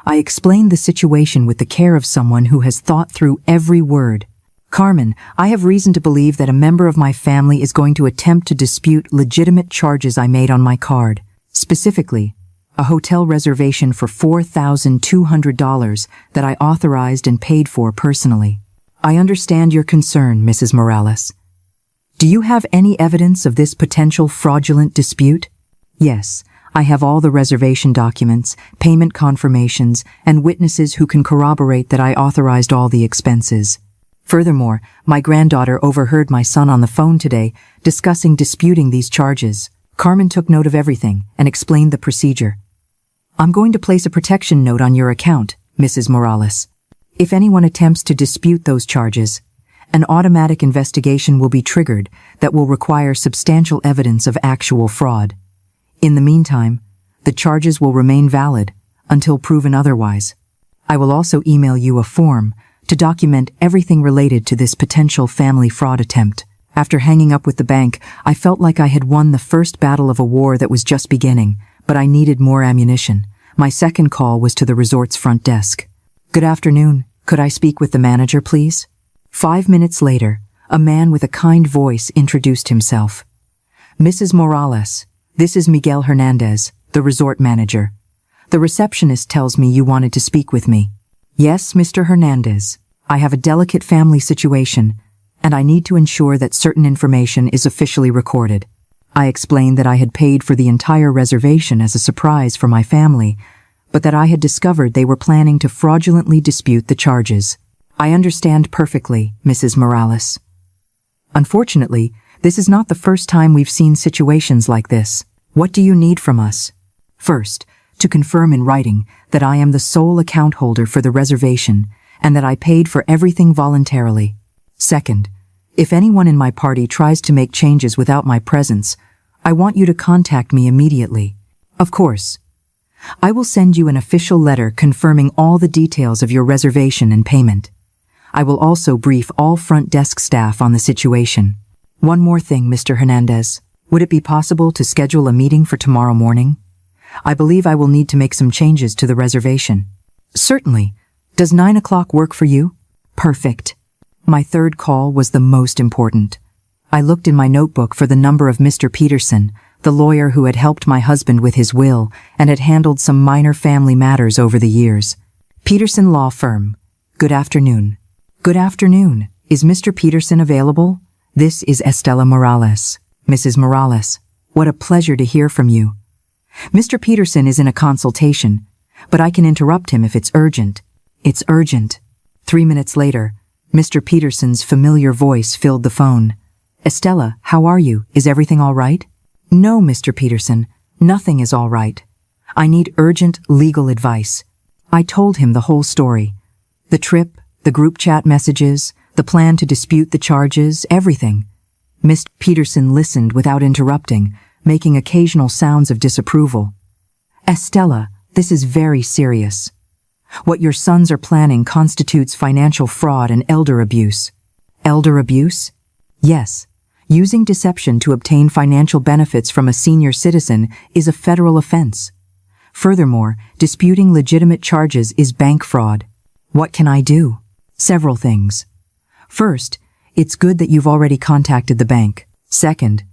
I explained the situation with the care of someone who has thought through every word. "Carmen, I have reason to believe that a member of my family is going to attempt to dispute legitimate charges I made on my card. Specifically, a hotel reservation for $4,200 that I authorized and paid for personally. I understand your concern, Mrs. Morales. Do you have any evidence of this potential fraudulent dispute?" "Yes, I have all the reservation documents, payment confirmations, and witnesses who can corroborate that I authorized all the expenses. Furthermore, my granddaughter overheard my son on the phone today disputing these charges." Carmen took note of everything and explained the procedure. "I'm going to place a protection note on your account, Mrs. Morales. If anyone attempts to dispute those charges, an automatic investigation will be triggered that will require substantial evidence of actual fraud. In the meantime, the charges will remain valid until proven otherwise. I will also email you a form to document everything related to this potential family fraud attempt." After hanging up with the bank, I felt like I had won the first battle of a war that was just beginning, but I needed more ammunition. My second call was to the resort's front desk. "Good afternoon. Could I speak with the manager, please?" 5 minutes later, a man with a kind voice introduced himself. "Mrs. Morales, this is Miguel Hernandez, the resort manager. The receptionist tells me you wanted to speak with me." "Yes, Mr. Hernandez. I have a delicate family situation, and I need to ensure that certain information is officially recorded." I explained that I had paid for the entire reservation as a surprise for my family, but that I had discovered they were planning to fraudulently dispute the charges. "I understand perfectly, Mrs. Morales. Unfortunately, this is not the first time we've seen situations like this. What do you need from us?" "First, to confirm in writing that I am the sole account holder for the reservation and that I paid for everything voluntarily. Second, if anyone in my party tries to make changes without my presence, I want you to contact me immediately. Of course, I will send you an official letter confirming all the details of your reservation and payment. I will also brief all front desk staff on the situation. One more thing, Mr. Hernandez. Would it be possible to schedule a meeting for tomorrow morning? I believe I will need to make some changes to the reservation." "Certainly. Does 9 o'clock work for you?" "Perfect. My third call was the most important. I looked in my notebook for the number of Mr. Peterson, the lawyer who had helped my husband with his will and had handled some minor family matters over the years. Peterson Law Firm. Good afternoon. Good afternoon. Is Mr. Peterson available? This is Estela Morales. Mrs. Morales, what a pleasure to hear from you. Mr. Peterson is in a consultation, but I can interrupt him if it's urgent. It's urgent. 3 minutes later, Mr. Peterson's familiar voice filled the phone. Estela, how are you? Is everything all right? No, Mr. Peterson, nothing is all right. I need urgent legal advice. I told him the whole story. The trip, the group chat messages, the plan to dispute the charges, everything. Miss Peterson listened without interrupting, making occasional sounds of disapproval. Estela, this is very serious. What your sons are planning constitutes financial fraud and elder abuse. Elder abuse? Yes. Using deception to obtain financial benefits from a senior citizen is a federal offense. Furthermore, disputing legitimate charges is bank fraud. What can I do? Several things. First, it's good that you've already contacted the bank. Second,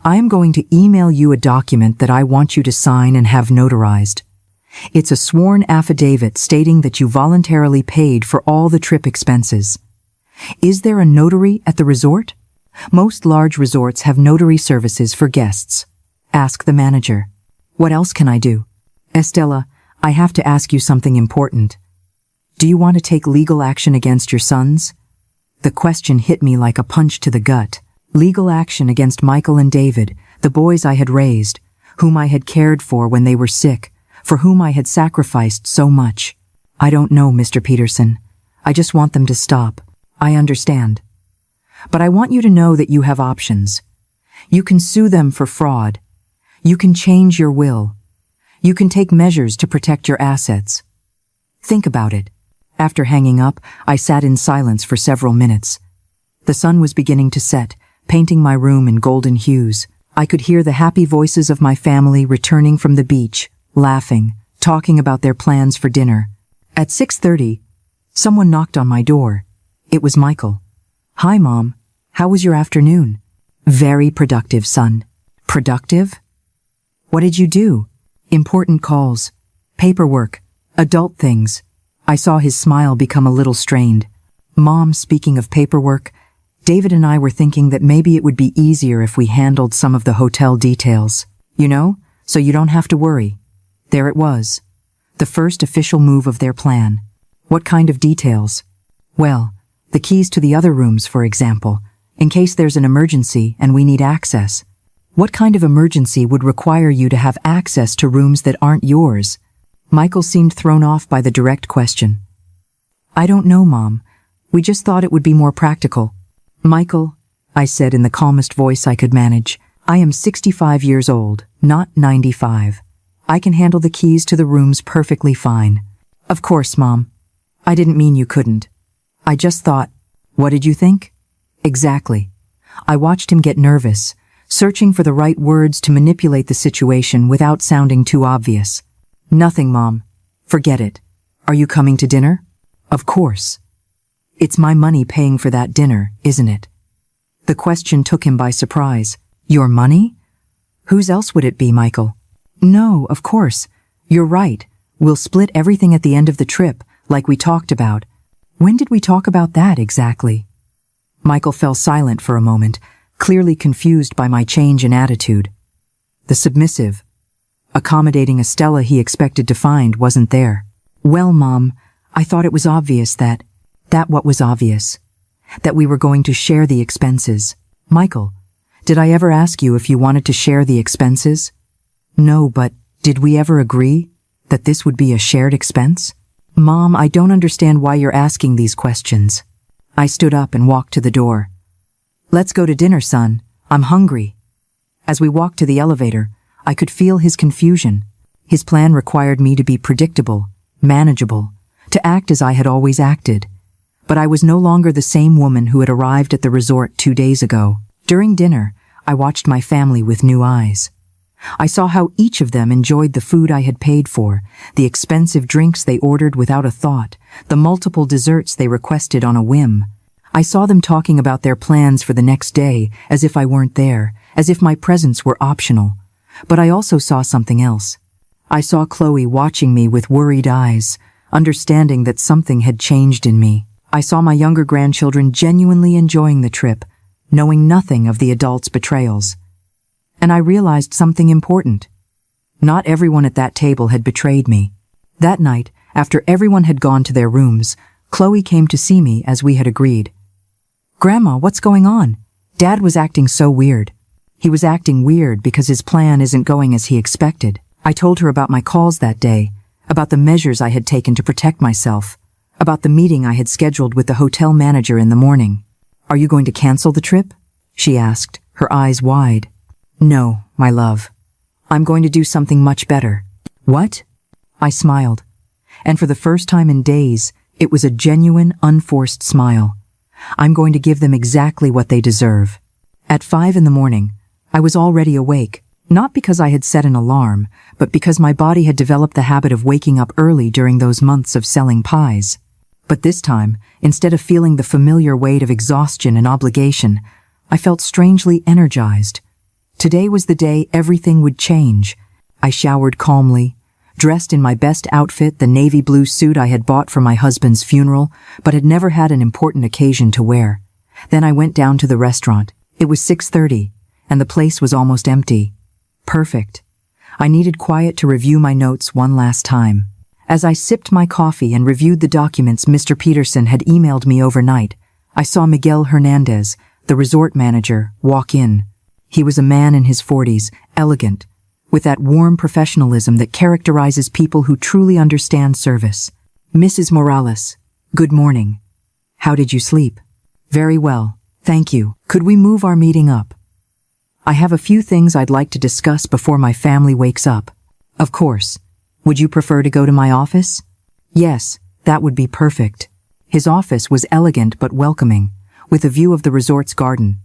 I am going to email you a document that I want you to sign and have notarized. It's a sworn affidavit stating that you voluntarily paid for all the trip expenses. Is there a notary at the resort? Most large resorts have notary services for guests. Ask the manager. What else can I do? Estela, I have to ask you something important. Do you want to take legal action against your sons? The question hit me like a punch to the gut. Legal action against Michael and David, the boys I had raised, whom I had cared for when they were sick, for whom I had sacrificed so much. I don't know, Mr. Peterson. I just want them to stop. I understand. But I want you to know that you have options. You can sue them for fraud. You can change your will. You can take measures to protect your assets. Think about it. After hanging up, I sat in silence for several minutes. The sun was beginning to set, painting my room in golden hues. I could hear the happy voices of my family returning from the beach, laughing, talking about their plans for dinner. At 6:30, someone knocked on my door. It was Michael. Hi, Mom. How was your afternoon? Very productive, son. Productive? What did you do? Important calls, paperwork, adult things. I saw his smile become a little strained. Mom, speaking of paperwork, David and I were thinking that maybe it would be easier if we handled some of the hotel details. You know, so you don't have to worry. There it was. The first official move of their plan. What kind of details? Well, the keys to the other rooms, for example, in case there's an emergency and we need access. What kind of emergency would require you to have access to rooms that aren't yours? Michael seemed thrown off by the direct question. I don't know, Mom. We just thought it would be more practical. Michael, I said in the calmest voice I could manage, I am 65 years old, not 95. I can handle the keys to the rooms perfectly fine. Of course, Mom. I didn't mean you couldn't. I just thought, what did you think? Exactly. I watched him get nervous, searching for the right words to manipulate the situation without sounding too obvious. Nothing, Mom. Forget it. Are you coming to dinner? Of course. It's my money paying for that dinner, isn't it? The question took him by surprise. Your money? Whose else would it be, Michael? No, of course. You're right. We'll split everything at the end of the trip, like we talked about. When did we talk about that exactly? Michael fell silent for a moment, clearly confused by my change in attitude. The submissive, accommodating Estela he expected to find wasn't there. Well, Mom, I thought it was obvious that what was obvious. That we were going to share the expenses. Michael, did I ever ask you if you wanted to share the expenses? No, but did we ever agree that this would be a shared expense? Mom, I don't understand why you're asking these questions. I stood up and walked to the door. Let's go to dinner, son. I'm hungry. As we walked to the elevator, I could feel his confusion. His plan required me to be predictable, manageable, to act as I had always acted. But I was no longer the same woman who had arrived at the resort 2 days ago. During dinner, I watched my family with new eyes. I saw how each of them enjoyed the food I had paid for, the expensive drinks they ordered without a thought, the multiple desserts they requested on a whim. I saw them talking about their plans for the next day, as if I weren't there, as if my presence were optional. But I also saw something else. I saw Chloe watching me with worried eyes, understanding that something had changed in me. I saw my younger grandchildren genuinely enjoying the trip, knowing nothing of the adults' betrayals. And I realized something important. Not everyone at that table had betrayed me. That night, after everyone had gone to their rooms, Chloe came to see me as we had agreed. "Grandma, what's going on? Dad was acting so weird." He was acting weird because his plan isn't going as he expected. I told her about my calls that day, about the measures I had taken to protect myself, about the meeting I had scheduled with the hotel manager in the morning. "Are you going to cancel the trip?" she asked, her eyes wide. "No, my love. I'm going to do something much better." "What?" I smiled. And for the first time in days, it was a genuine, unforced smile. "I'm going to give them exactly what they deserve." At 5 in the morning, I was already awake, not because I had set an alarm, but because my body had developed the habit of waking up early during those months of selling pies. But this time, instead of feeling the familiar weight of exhaustion and obligation, I felt strangely energized. Today was the day everything would change. I showered calmly, dressed in my best outfit, the navy blue suit I had bought for my husband's funeral, but had never had an important occasion to wear. Then I went down to the restaurant. It was 6:30, and the place was almost empty. Perfect. I needed quiet to review my notes one last time. As I sipped my coffee and reviewed the documents Mr. Peterson had emailed me overnight, I saw Miguel Hernandez, the resort manager, walk in. He was a man in his 40s, elegant, with that warm professionalism that characterizes people who truly understand service. "Mrs. Morales, good morning. How did you sleep?" "Very well, thank you. Could we move our meeting up? I have a few things I'd like to discuss before my family wakes up." "Of course. Would you prefer to go to my office?" "Yes, that would be perfect." His office was elegant but welcoming, with a view of the resort's garden.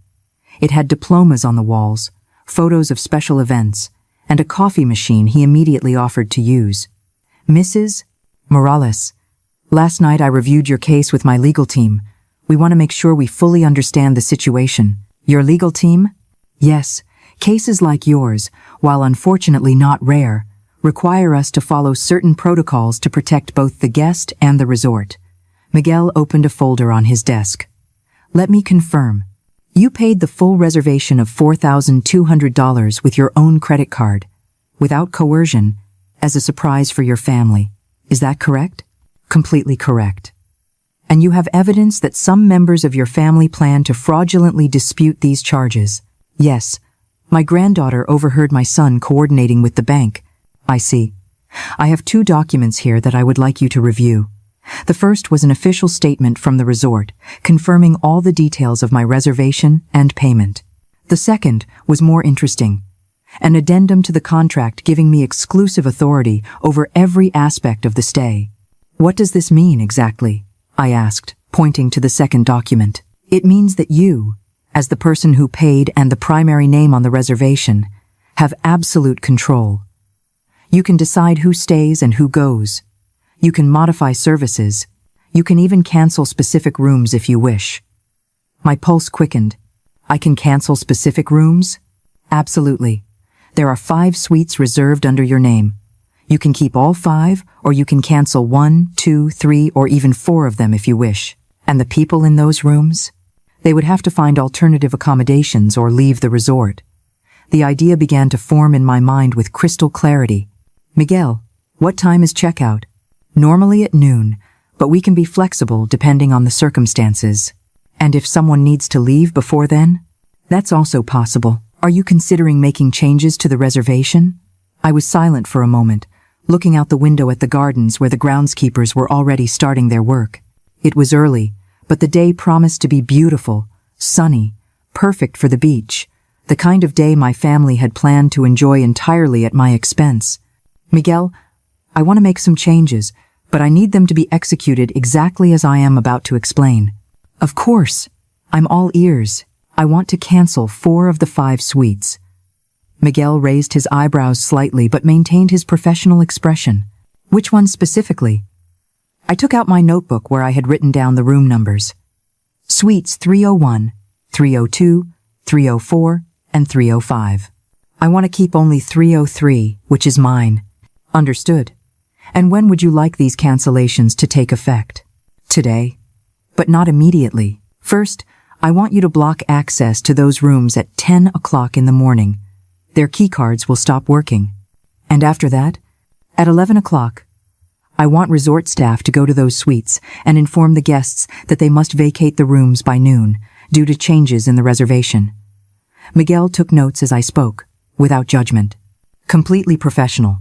It had diplomas on the walls, photos of special events, and a coffee machine he immediately offered to use. "Mrs. Morales, last night I reviewed your case with my legal team. We want to make sure we fully understand the situation." "Your legal team?" "Yes, cases like yours, while unfortunately not rare, require us to follow certain protocols to protect both the guest and the resort." Miguel opened a folder on his desk. "Let me confirm. You paid the full reservation of $4,200 with your own credit card, without coercion, as a surprise for your family. Is that correct?" "Completely correct." "And you have evidence that some members of your family plan to fraudulently dispute these charges?" "Yes. My granddaughter overheard my son coordinating with the bank." "I see. I have 2 documents here that I would like you to review. The first was an official statement from the resort, confirming all the details of my reservation and payment. The second was more interesting, an addendum to the contract giving me exclusive authority over every aspect of the stay." "What does this mean exactly?" I asked, pointing to the second document. "It means that you, as the person who paid and the primary name on the reservation, have absolute control. You can decide who stays and who goes. You can modify services. You can even cancel specific rooms if you wish." My pulse quickened. "I can cancel specific rooms?" "Absolutely. There are 5 suites reserved under your name. You can keep all 5, or you can cancel 1, 2, 3, or even 4 of them if you wish. And the people in those rooms? They would have to find alternative accommodations or leave the resort." The idea began to form in my mind with crystal clarity. "Miguel, what time is checkout?" "Normally at noon, but we can be flexible depending on the circumstances." "And if someone needs to leave before then?" "That's also possible." "Are you considering making changes to the reservation?" I was silent for a moment, looking out the window at the gardens where the groundskeepers were already starting their work. It was early, but the day promised to be beautiful, sunny, perfect for the beach, the kind of day my family had planned to enjoy entirely at my expense. "Miguel, I want to make some changes, but I need them to be executed exactly as I am about to explain." "Of course. I'm all ears. I want to cancel 4 of the 5 suites." Miguel raised his eyebrows slightly but maintained his professional expression. "Which ones specifically?" I took out my notebook where I had written down the room numbers. Suites 301, 302, 304, and 305. I want to keep only 303, which is mine. Understood. And when would you like these cancellations to take effect? Today. But not immediately. First, I want you to block access to those rooms at 10 o'clock in the morning. Their keycards will stop working. And after that, at 11 o'clock, I want resort staff to go to those suites and inform the guests that they must vacate the rooms by noon due to changes in the reservation. Miguel took notes as I spoke, without judgment. Completely professional.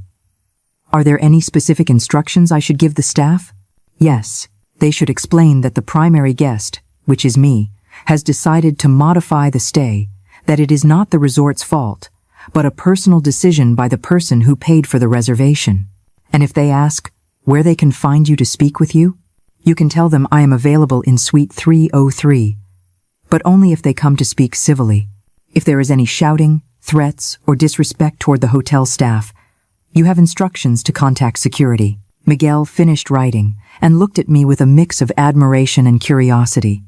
Are there any specific instructions I should give the staff? Yes, they should explain that the primary guest, which is me, has decided to modify the stay, that it is not the resort's fault, but a personal decision by the person who paid for the reservation. And if they ask where they can find you to speak with you, you can tell them I am available in suite 303, but only if they come to speak civilly. If there is any shouting, threats, or disrespect toward the hotel staff, you have instructions to contact security. Miguel finished writing and looked at me with a mix of admiration and curiosity.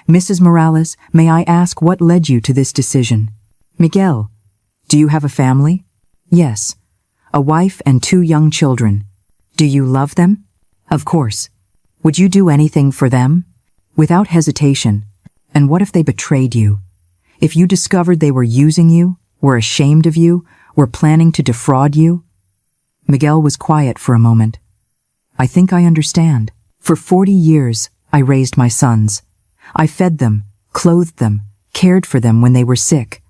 Mrs. Morales, may I ask what led you to this decision? Miguel, do you have a family? Yes. A wife and 2 young children. Do you love them? Of course. Would you do anything for them? Without hesitation. And what if they betrayed you? If you discovered they were using you, were ashamed of you, were planning to defraud you? Miguel was quiet for a moment. I think I understand. For 40 years, I raised my sons. I fed them, clothed them, cared for them when they were sick.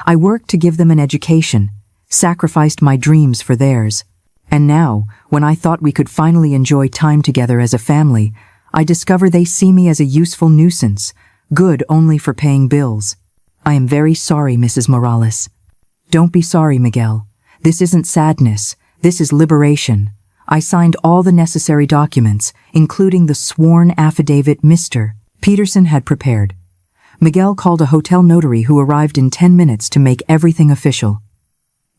I worked to give them an education, sacrificed my dreams for theirs. And now, when I thought we could finally enjoy time together as a family, I discover they see me as a useful nuisance, good only for paying bills. I am very sorry, Mrs. Morales. Don't be sorry, Miguel. This isn't sadness. This is liberation. I signed all the necessary documents, including the sworn affidavit Mr. Peterson had prepared. Miguel called a hotel notary who arrived in 10 minutes to make everything official.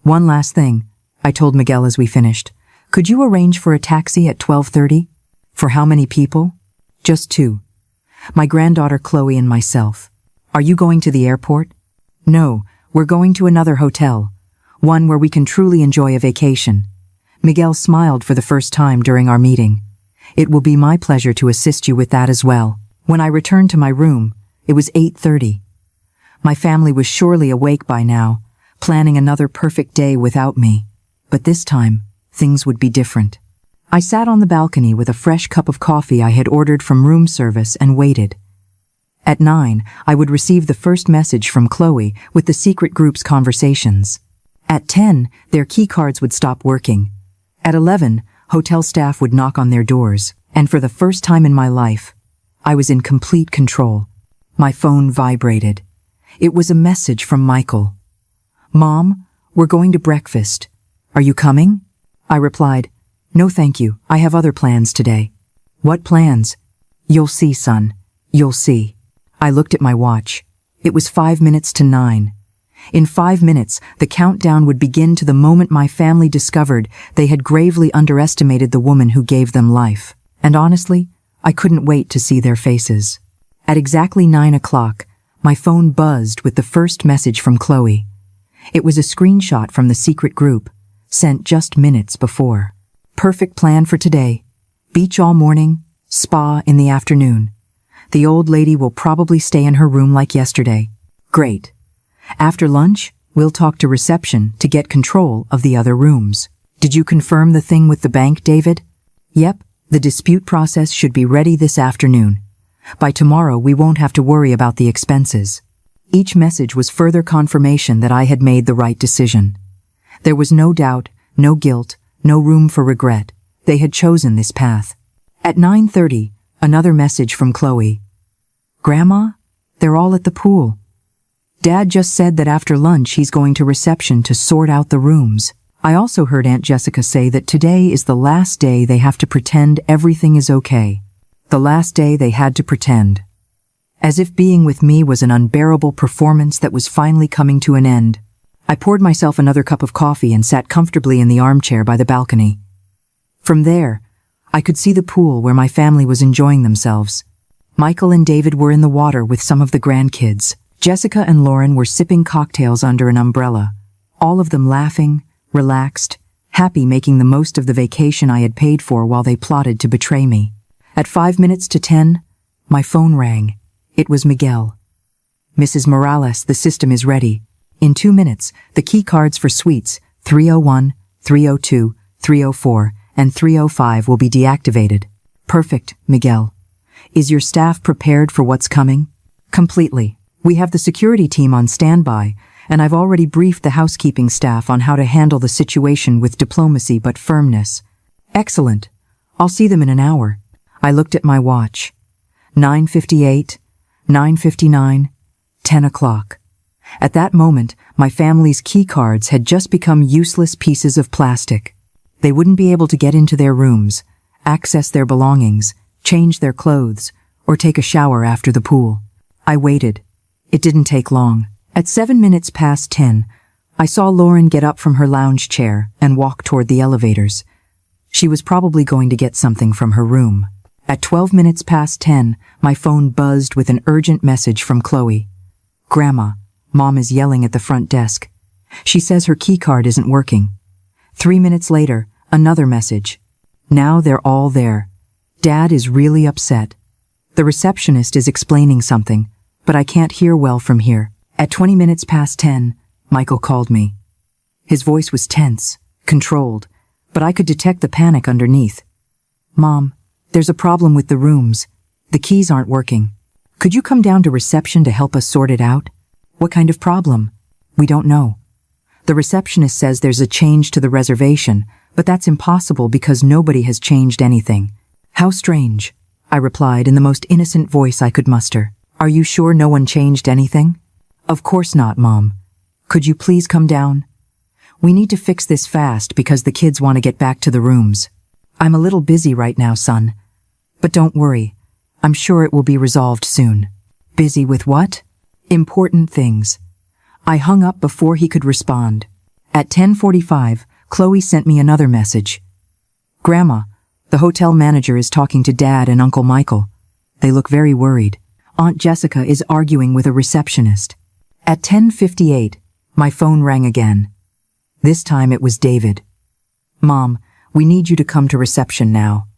One last thing, I told Miguel as we finished. Could you arrange for a taxi at 12:30? For how many people? Just 2. My granddaughter Chloe and myself. Are you going to the airport? No, we're going to another hotel. One where we can truly enjoy a vacation. Miguel smiled for the first time during our meeting. It will be my pleasure to assist you with that as well. When I returned to my room, it was 8:30. My family was surely awake by now, planning another perfect day without me. But this time, things would be different. I sat on the balcony with a fresh cup of coffee I had ordered from room service and waited. At 9, I would receive the first message from Chloe with the secret group's conversations. At 10, their keycards would stop working. At 11, hotel staff would knock on their doors, and for the first time in my life, I was in complete control. My phone vibrated. It was a message from Michael. Mom, we're going to breakfast. Are you coming? I replied, No thank you, I have other plans today. What plans? You'll see, son. You'll see. I looked at my watch. It was 5 minutes to 9. In 5 minutes, the countdown would begin to the moment my family discovered they had gravely underestimated the woman who gave them life. And honestly, I couldn't wait to see their faces. At exactly 9 o'clock, my phone buzzed with the first message from Chloe. It was a screenshot from the secret group, sent just minutes before. Perfect plan for today. Beach all morning, spa in the afternoon. The old lady will probably stay in her room like yesterday. Great. After lunch, we'll talk to reception to get control of the other rooms. Did you confirm the thing with the bank, David? Yep, the dispute process should be ready this afternoon. By tomorrow, we won't have to worry about the expenses. Each message was further confirmation that I had made the right decision. There was no doubt, no guilt, no room for regret. They had chosen this path. At 9:30, another message from Chloe. Grandma, they're all at the pool. Dad just said that after lunch he's going to reception to sort out the rooms. I also heard Aunt Jessica say that today is the last day they have to pretend everything is okay. The last day they had to pretend. As if being with me was an unbearable performance that was finally coming to an end. I poured myself another cup of coffee and sat comfortably in the armchair by the balcony. From there, I could see the pool where my family was enjoying themselves. Michael and David were in the water with some of the grandkids. Jessica and Lauren were sipping cocktails under an umbrella, all of them laughing, relaxed, happy, making the most of the vacation I had paid for while they plotted to betray me. At 5 minutes to 10, my phone rang. It was Miguel. "Mrs. Morales, the system is ready. In 2 minutes, the key cards for suites 301, 302, 304, and 305 will be deactivated." "Perfect, Miguel. Is your staff prepared for what's coming?" "Completely. We have the security team on standby, and I've already briefed the housekeeping staff on how to handle the situation with diplomacy but firmness." "Excellent. I'll see them in an hour." I looked at my watch. 9:58, 9:59, 10 o'clock. At that moment, my family's key cards had just become useless pieces of plastic. They wouldn't be able to get into their rooms, access their belongings, change their clothes, or take a shower after the pool. I waited. It didn't take long. At 7 minutes past 10, I saw Lauren get up from her lounge chair and walk toward the elevators. She was probably going to get something from her room. At 12 minutes past 10, my phone buzzed with an urgent message from Chloe. "Grandma, Mom is yelling at the front desk. She says her keycard isn't working." 3 minutes later, another message. "Now they're all there. Dad is really upset. The receptionist is explaining something, but I can't hear well from here." At 20 minutes past 10, Michael called me. His voice was tense, controlled, but I could detect the panic underneath. "Mom, there's a problem with the rooms. The keys aren't working. Could you come down to reception to help us sort it out?" "What kind of problem?" "We don't know. The receptionist says there's a change to the reservation, but that's impossible because nobody has changed anything." "How strange," I replied in the most innocent voice I could muster. "Are you sure no one changed anything?" "Of course not, Mom. Could you please come down? We need to fix this fast because the kids want to get back to the rooms." "I'm a little busy right now, son. But don't worry. I'm sure it will be resolved soon." "Busy with what?" "Important things." I hung up before he could respond. At 10:45, Chloe sent me another message. "Grandma, the hotel manager is talking to Dad and Uncle Michael. They look very worried. Aunt Jessica is arguing with a receptionist." At 10:58, my phone rang again. This time it was David. "Mom, we need you to come to reception now.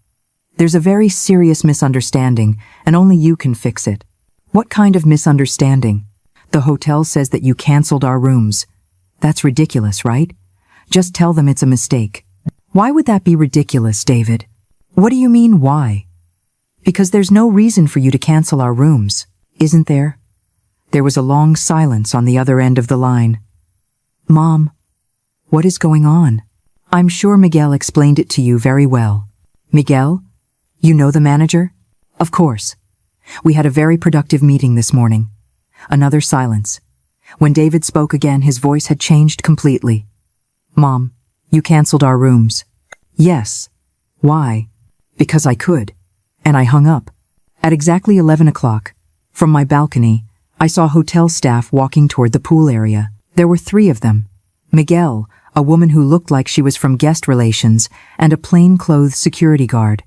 There's a very serious misunderstanding, and only you can fix it." "What kind of misunderstanding?" "The hotel says that you canceled our rooms. That's ridiculous, right? Just tell them it's a mistake." "Why would that be ridiculous, David?" "What do you mean, why?" "Because there's no reason for you to cancel our rooms, isn't there?" There was a long silence on the other end of the line. "Mom, what is going on?" "I'm sure Miguel explained it to you very well." "Miguel? You know the manager?" "Of course. We had a very productive meeting this morning." Another silence. When David spoke again, his voice had changed completely. "Mom, you canceled our rooms." "Yes. Why?" "Because I could." And I hung up. At exactly 11 o'clock, from my balcony, I saw hotel staff walking toward the pool area. There were 3 of them. Miguel, a woman who looked like she was from guest relations, and a plain-clothed security guard.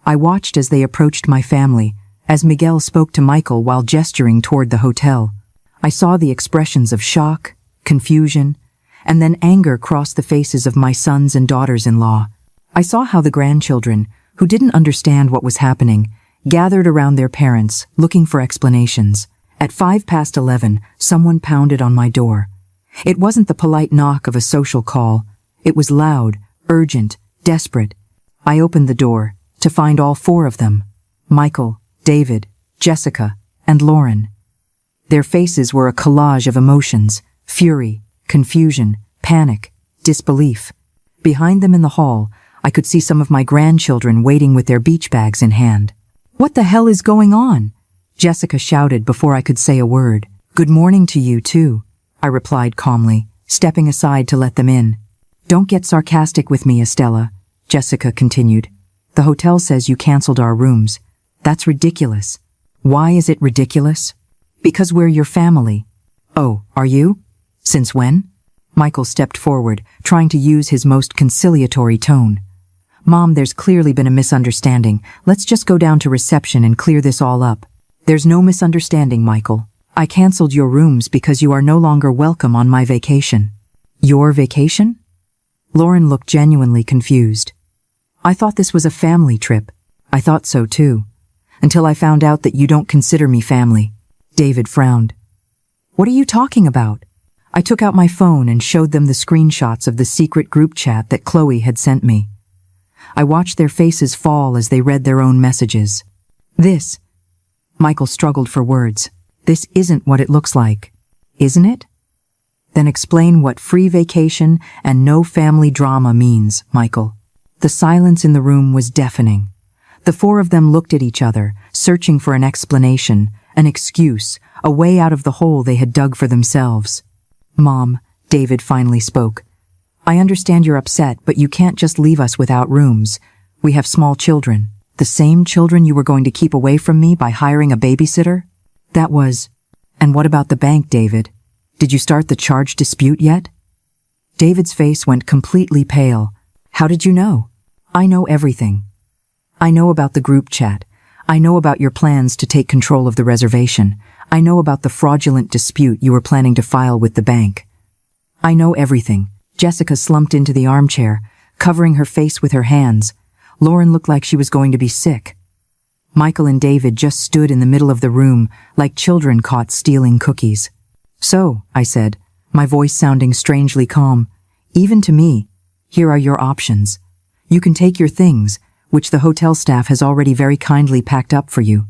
I watched as they approached my family, as Miguel spoke to Michael while gesturing toward the hotel. I saw the expressions of shock, confusion, and then anger cross the faces of my sons and daughters-in-law. I saw how the grandchildren, who didn't understand what was happening, gathered around their parents, looking for explanations. At 11:05, someone pounded on my door. It wasn't the polite knock of a social call. It was loud, urgent, desperate. I opened the door to find all 4 of them: Michael, David, Jessica, and Lauren. Their faces were a collage of emotions: fury, confusion, panic, disbelief. Behind them in the hall, I could see some of my grandchildren waiting with their beach bags in hand. "What the hell is going on?" Jessica shouted before I could say a word. "Good morning to you, too," I replied calmly, stepping aside to let them in. "Don't get sarcastic with me, Estella," Jessica continued. "The hotel says you canceled our rooms. That's ridiculous." "Why is it ridiculous?" "Because we're your family." "Oh, are you? Since when?" Michael stepped forward, trying to use his most conciliatory tone. "Mom, there's clearly been a misunderstanding. Let's just go down to reception and clear this all up." There's no misunderstanding, Michael. I canceled your rooms because you are no longer welcome on my vacation. Your vacation? Lauren looked genuinely confused. I thought this was a family trip. I thought so too. Until I found out that you don't consider me family. David frowned. What are you talking about? I took out my phone and showed them the screenshots of the secret group chat that Chloe had sent me. I watched their faces fall as they read their own messages. Michael struggled for words. This isn't what it looks like. Isn't it? Then explain what free vacation and no family drama means, Michael. The silence in the room was deafening. The four of them looked at each other, searching for an explanation, an excuse, a way out of the hole they had dug for themselves. Mom, David finally spoke. I understand you're upset, but you can't just leave us without rooms. We have small children. The same children you were going to keep away from me by hiring a babysitter? And what about the bank, David? Did you start the charge dispute yet? David's face went completely pale. How did you know? I know everything. I know about the group chat. I know about your plans to take control of the reservation. I know about the fraudulent dispute you were planning to file with the bank. I know everything. Jessica slumped into the armchair, covering her face with her hands. Lauren looked like she was going to be sick. Michael and David just stood in the middle of the room, like children caught stealing cookies. So, I said, my voice sounding strangely calm, even to me, here are your options. You can take your things, which the hotel staff has already very kindly packed up for you.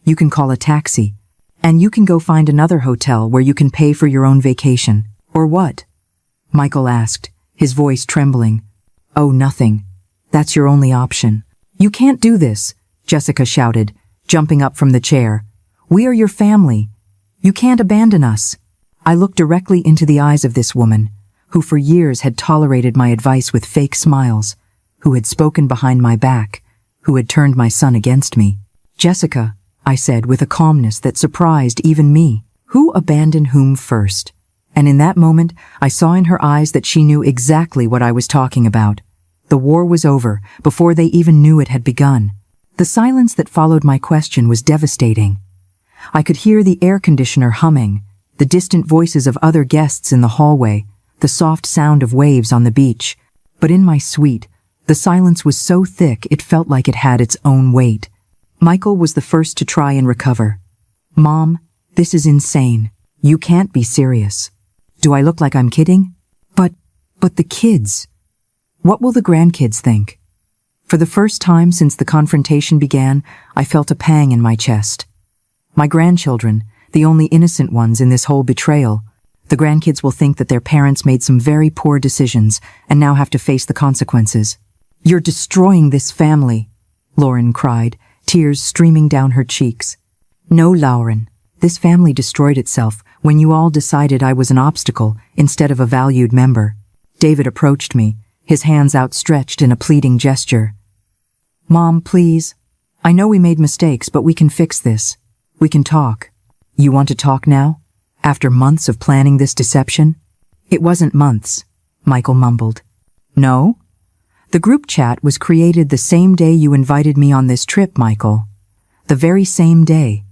You can call a taxi, and you can go find another hotel where you can pay for your own vacation. Or what? Michael asked, his voice trembling. Oh, nothing. That's your only option. You can't do this, Jessica shouted, jumping up from the chair. We are your family. You can't abandon us. I looked directly into the eyes of this woman, who for years had tolerated my advice with fake smiles, who had spoken behind my back, who had turned my son against me. Jessica, I said with a calmness that surprised even me. Who abandoned whom first? And in that moment, I saw in her eyes that she knew exactly what I was talking about. The war was over before they even knew it had begun. The silence that followed my question was devastating. I could hear the air conditioner humming, the distant voices of other guests in the hallway, the soft sound of waves on the beach. But in my suite, the silence was so thick it felt like it had its own weight. Michael was the first to try and recover. Mom, this is insane. You can't be serious. Do I look like I'm kidding? But the kids. What will the grandkids think? For the first time since the confrontation began, I felt a pang in my chest. My grandchildren, the only innocent ones in this whole betrayal, the grandkids will think that their parents made some very poor decisions and now have to face the consequences. You're destroying this family, Lauren cried, tears streaming down her cheeks. No, Lauren, this family destroyed itself when you all decided I was an obstacle instead of a valued member. David approached me, his hands outstretched in a pleading gesture. Mom, please. I know we made mistakes, but we can fix this. We can talk. You want to talk now? After months of planning this deception? It wasn't months, Michael mumbled. No? The group chat was created the same day you invited me on this trip, Michael. The very same day.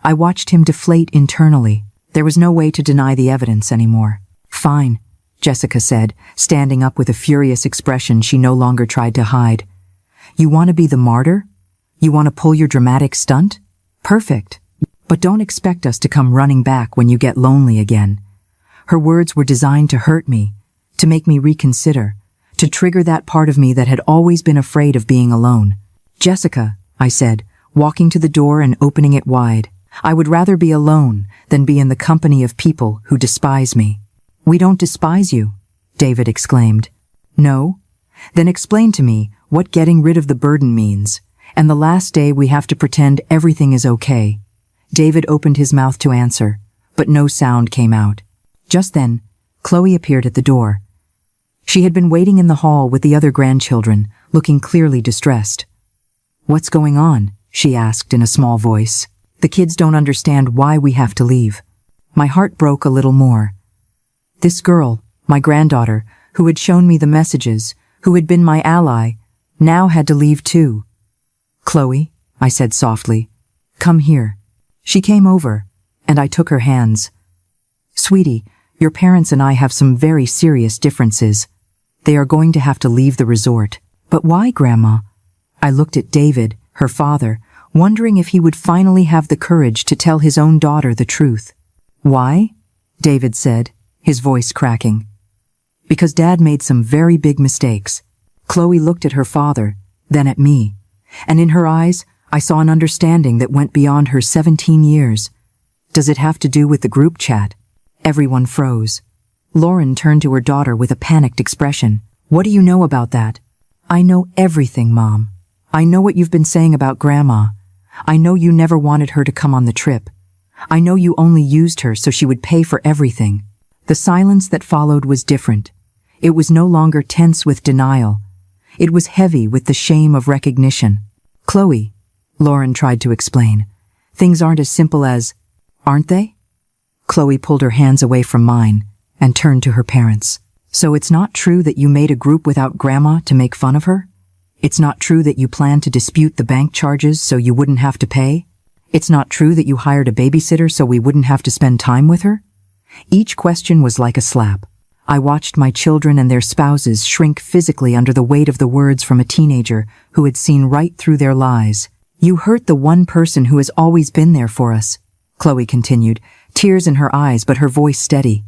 I watched him deflate internally. There was no way to deny the evidence anymore. Fine, Jessica said, standing up with a furious expression she no longer tried to hide. You want to be the martyr? You want to pull your dramatic stunt? Perfect. But don't expect us to come running back when you get lonely again. Her words were designed to hurt me, to make me reconsider, to trigger that part of me that had always been afraid of being alone. Jessica, I said, walking to the door and opening it wide. I would rather be alone than be in the company of people who despise me. We don't despise you, David exclaimed. No? Then explain to me what getting rid of the burden means, and the last day we have to pretend everything is okay. David opened his mouth to answer, but no sound came out. Just then, Chloe appeared at the door. She had been waiting in the hall with the other grandchildren, looking clearly distressed. What's going on? She asked in a small voice. The kids don't understand why we have to leave. My heart broke a little more. This girl, my granddaughter, who had shown me the messages, who had been my ally, now had to leave too. Chloe, I said softly, come here. She came over, and I took her hands. Sweetie, your parents and I have some very serious differences. They are going to have to leave the resort. But why, Grandma? I looked at David, her father, wondering if he would finally have the courage to tell his own daughter the truth. Why? David said, his voice cracking. Because Dad made some very big mistakes. Chloe looked at her father, then at me, and in her eyes, I saw an understanding that went beyond her 17 years. Does it have to do with the group chat? Everyone froze. Lauren turned to her daughter with a panicked expression. What do you know about that? I know everything, Mom. I know what you've been saying about Grandma. I know you never wanted her to come on the trip. I know you only used her so she would pay for everything. The silence that followed was different. It was no longer tense with denial. It was heavy with the shame of recognition. Chloe, Lauren tried to explain. Things aren't as simple as, aren't they? Chloe pulled her hands away from mine and turned to her parents. So it's not true that you made a group without Grandma to make fun of her? It's not true that you planned to dispute the bank charges so you wouldn't have to pay? It's not true that you hired a babysitter so we wouldn't have to spend time with her? Each question was like a slap. I watched my children and their spouses shrink physically under the weight of the words from a teenager who had seen right through their lies. You hurt the one person who has always been there for us, Chloe continued, tears in her eyes but her voice steady.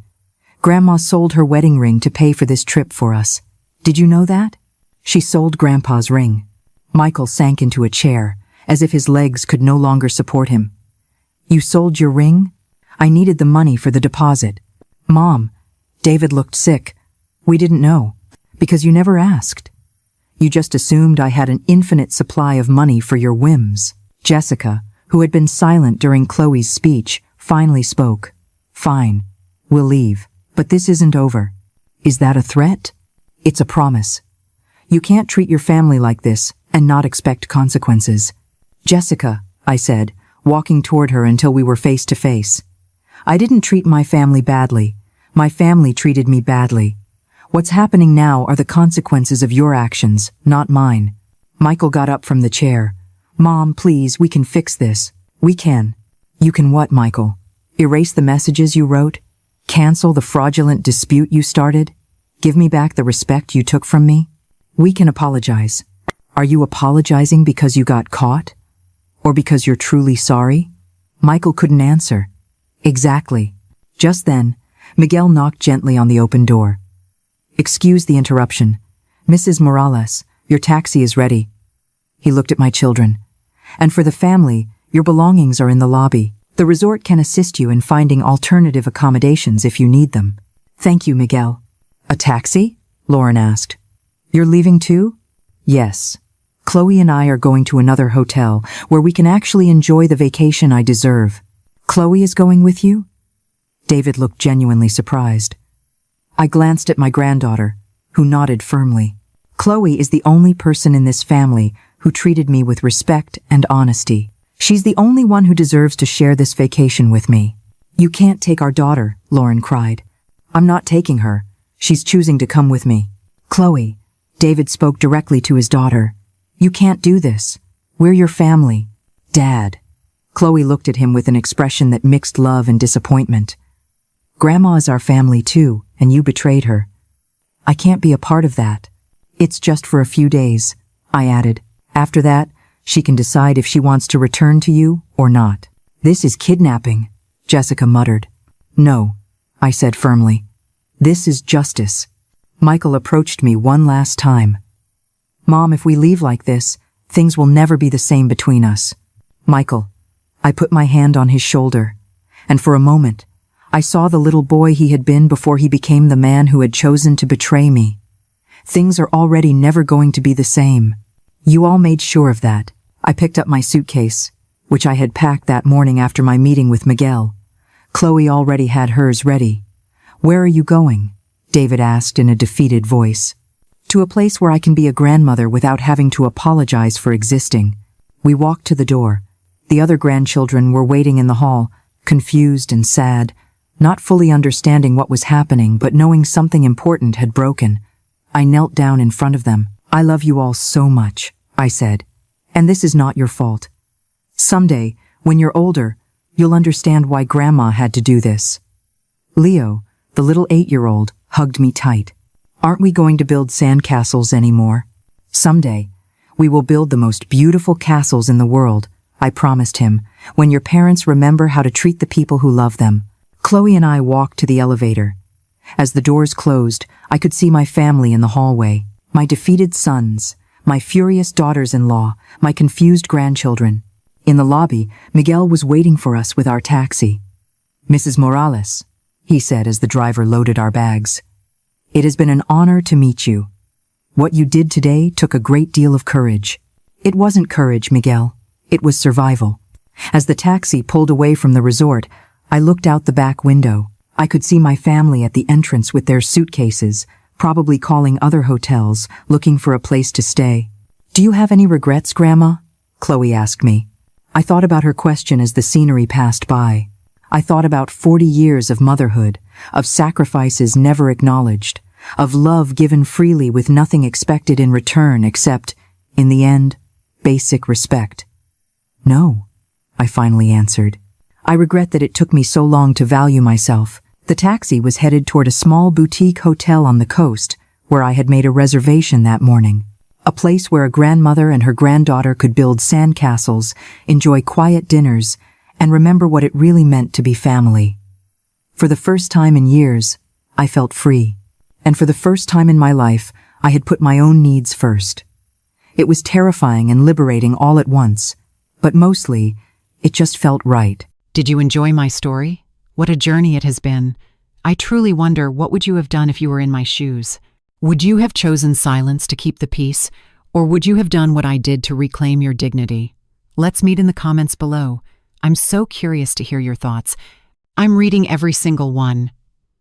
Grandma sold her wedding ring to pay for this trip for us. Did you know that? She sold Grandpa's ring. Michael sank into a chair, as if his legs could no longer support him. You sold your ring? I needed the money for the deposit. Mom, David looked sick. We didn't know, because you never asked. You just assumed I had an infinite supply of money for your whims. Jessica, who had been silent during Chloe's speech, finally spoke. Fine, we'll leave. But this isn't over. Is that a threat? It's a promise. You can't treat your family like this and not expect consequences. Jessica, I said, walking toward her until we were face to face. I didn't treat my family badly. My family treated me badly. What's happening now are the consequences of your actions, not mine. Michael got up from the chair. Mom, please, we can fix this. We can. You can what, Michael? Erase the messages you wrote? Cancel the fraudulent dispute you started? Give me back the respect you took from me? We can apologize. Are you apologizing because you got caught? Or because you're truly sorry? Michael couldn't answer. Exactly. Just then, Miguel knocked gently on the open door. Excuse the interruption. Mrs. Morales, your taxi is ready. He looked at my children. And for the family, your belongings are in the lobby. The resort can assist you in finding alternative accommodations if you need them. Thank you, Miguel. A taxi? Lauren asked. You're leaving too? Yes. Chloe and I are going to another hotel where we can actually enjoy the vacation I deserve. Chloe is going with you? David looked genuinely surprised. I glanced at my granddaughter, who nodded firmly. Chloe is the only person in this family who treated me with respect and honesty. She's the only one who deserves to share this vacation with me. You can't take our daughter, Lauren cried. I'm not taking her. She's choosing to come with me. Chloe, David spoke directly to his daughter. You can't do this. We're your family. Dad. Chloe looked at him with an expression that mixed love and disappointment. Grandma is our family too, and you betrayed her. I can't be a part of that. It's just for a few days, I added. After that, she can decide if she wants to return to you or not. This is kidnapping, Jessica muttered. No, I said firmly. This is justice. Michael approached me one last time. Mom, if we leave like this, things will never be the same between us. Michael, I put my hand on his shoulder, and for a moment, I saw the little boy he had been before he became the man who had chosen to betray me. Things are already never going to be the same. You all made sure of that. I picked up my suitcase, which I had packed that morning after my meeting with Miguel. Chloe already had hers ready. Where are you going? David asked in a defeated voice. To a place where I can be a grandmother without having to apologize for existing. We walked to the door. The other grandchildren were waiting in the hall, confused and sad, not fully understanding what was happening but knowing something important had broken. I knelt down in front of them. I love you all so much, I said, and this is not your fault. Someday, when you're older, You'll understand why Grandma had to do this." Leo, the little 8-year-old, hugged me tight. "Aren't we going to build sandcastles anymore? Someday, we will build the most beautiful castles in the world," I promised him, "when your parents remember how to treat the people who love them." Chloe and I walked to the elevator. As the doors closed, I could see my family in the hallway. My defeated sons, my furious daughters-in-law, my confused grandchildren. In the lobby, Miguel was waiting for us with our taxi. "Mrs. Morales," he said as the driver loaded our bags. "It has been an honor to meet you. What you did today took a great deal of courage." "It wasn't courage, Miguel. It was survival." As the taxi pulled away from the resort, I looked out the back window. I could see my family at the entrance with their suitcases, probably calling other hotels, looking for a place to stay. "Do you have any regrets, Grandma?" Chloe asked me. I thought about her question as the scenery passed by. I thought about 40 years of motherhood, of sacrifices never acknowledged, of love given freely with nothing expected in return except, in the end, basic respect. "No," I finally answered. "I regret that it took me so long to value myself." The taxi was headed toward a small boutique hotel on the coast, where I had made a reservation that morning. A place where a grandmother and her granddaughter could build sandcastles, enjoy quiet dinners, and remember what it really meant to be family. For the first time in years, I felt free. And for the first time in my life, I had put my own needs first. It was terrifying and liberating all at once, but mostly, it just felt right. Did you enjoy my story? What a journey it has been. I truly wonder, what would you have done if you were in my shoes? Would you have chosen silence to keep the peace, or would you have done what I did to reclaim your dignity? Let's meet in the comments below. I'm so curious to hear your thoughts. I'm reading every single one.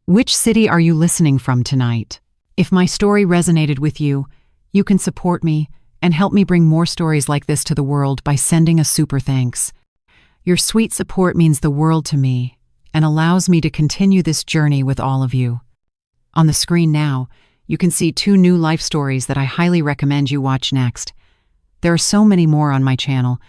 Which city are you listening from tonight? If my story resonated with you, you can support me and help me bring more stories like this to the world by sending a super thanks. Your sweet support means the world to me and allows me to continue this journey with all of you. On the screen now, you can see 2 new life stories that I highly recommend you watch next. There are so many more on my channel,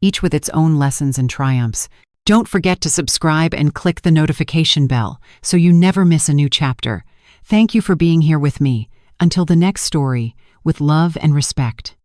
each with its own lessons and triumphs. Don't forget to subscribe and click the notification bell so you never miss a new chapter. Thank you for being here with me. Until the next story, with love and respect.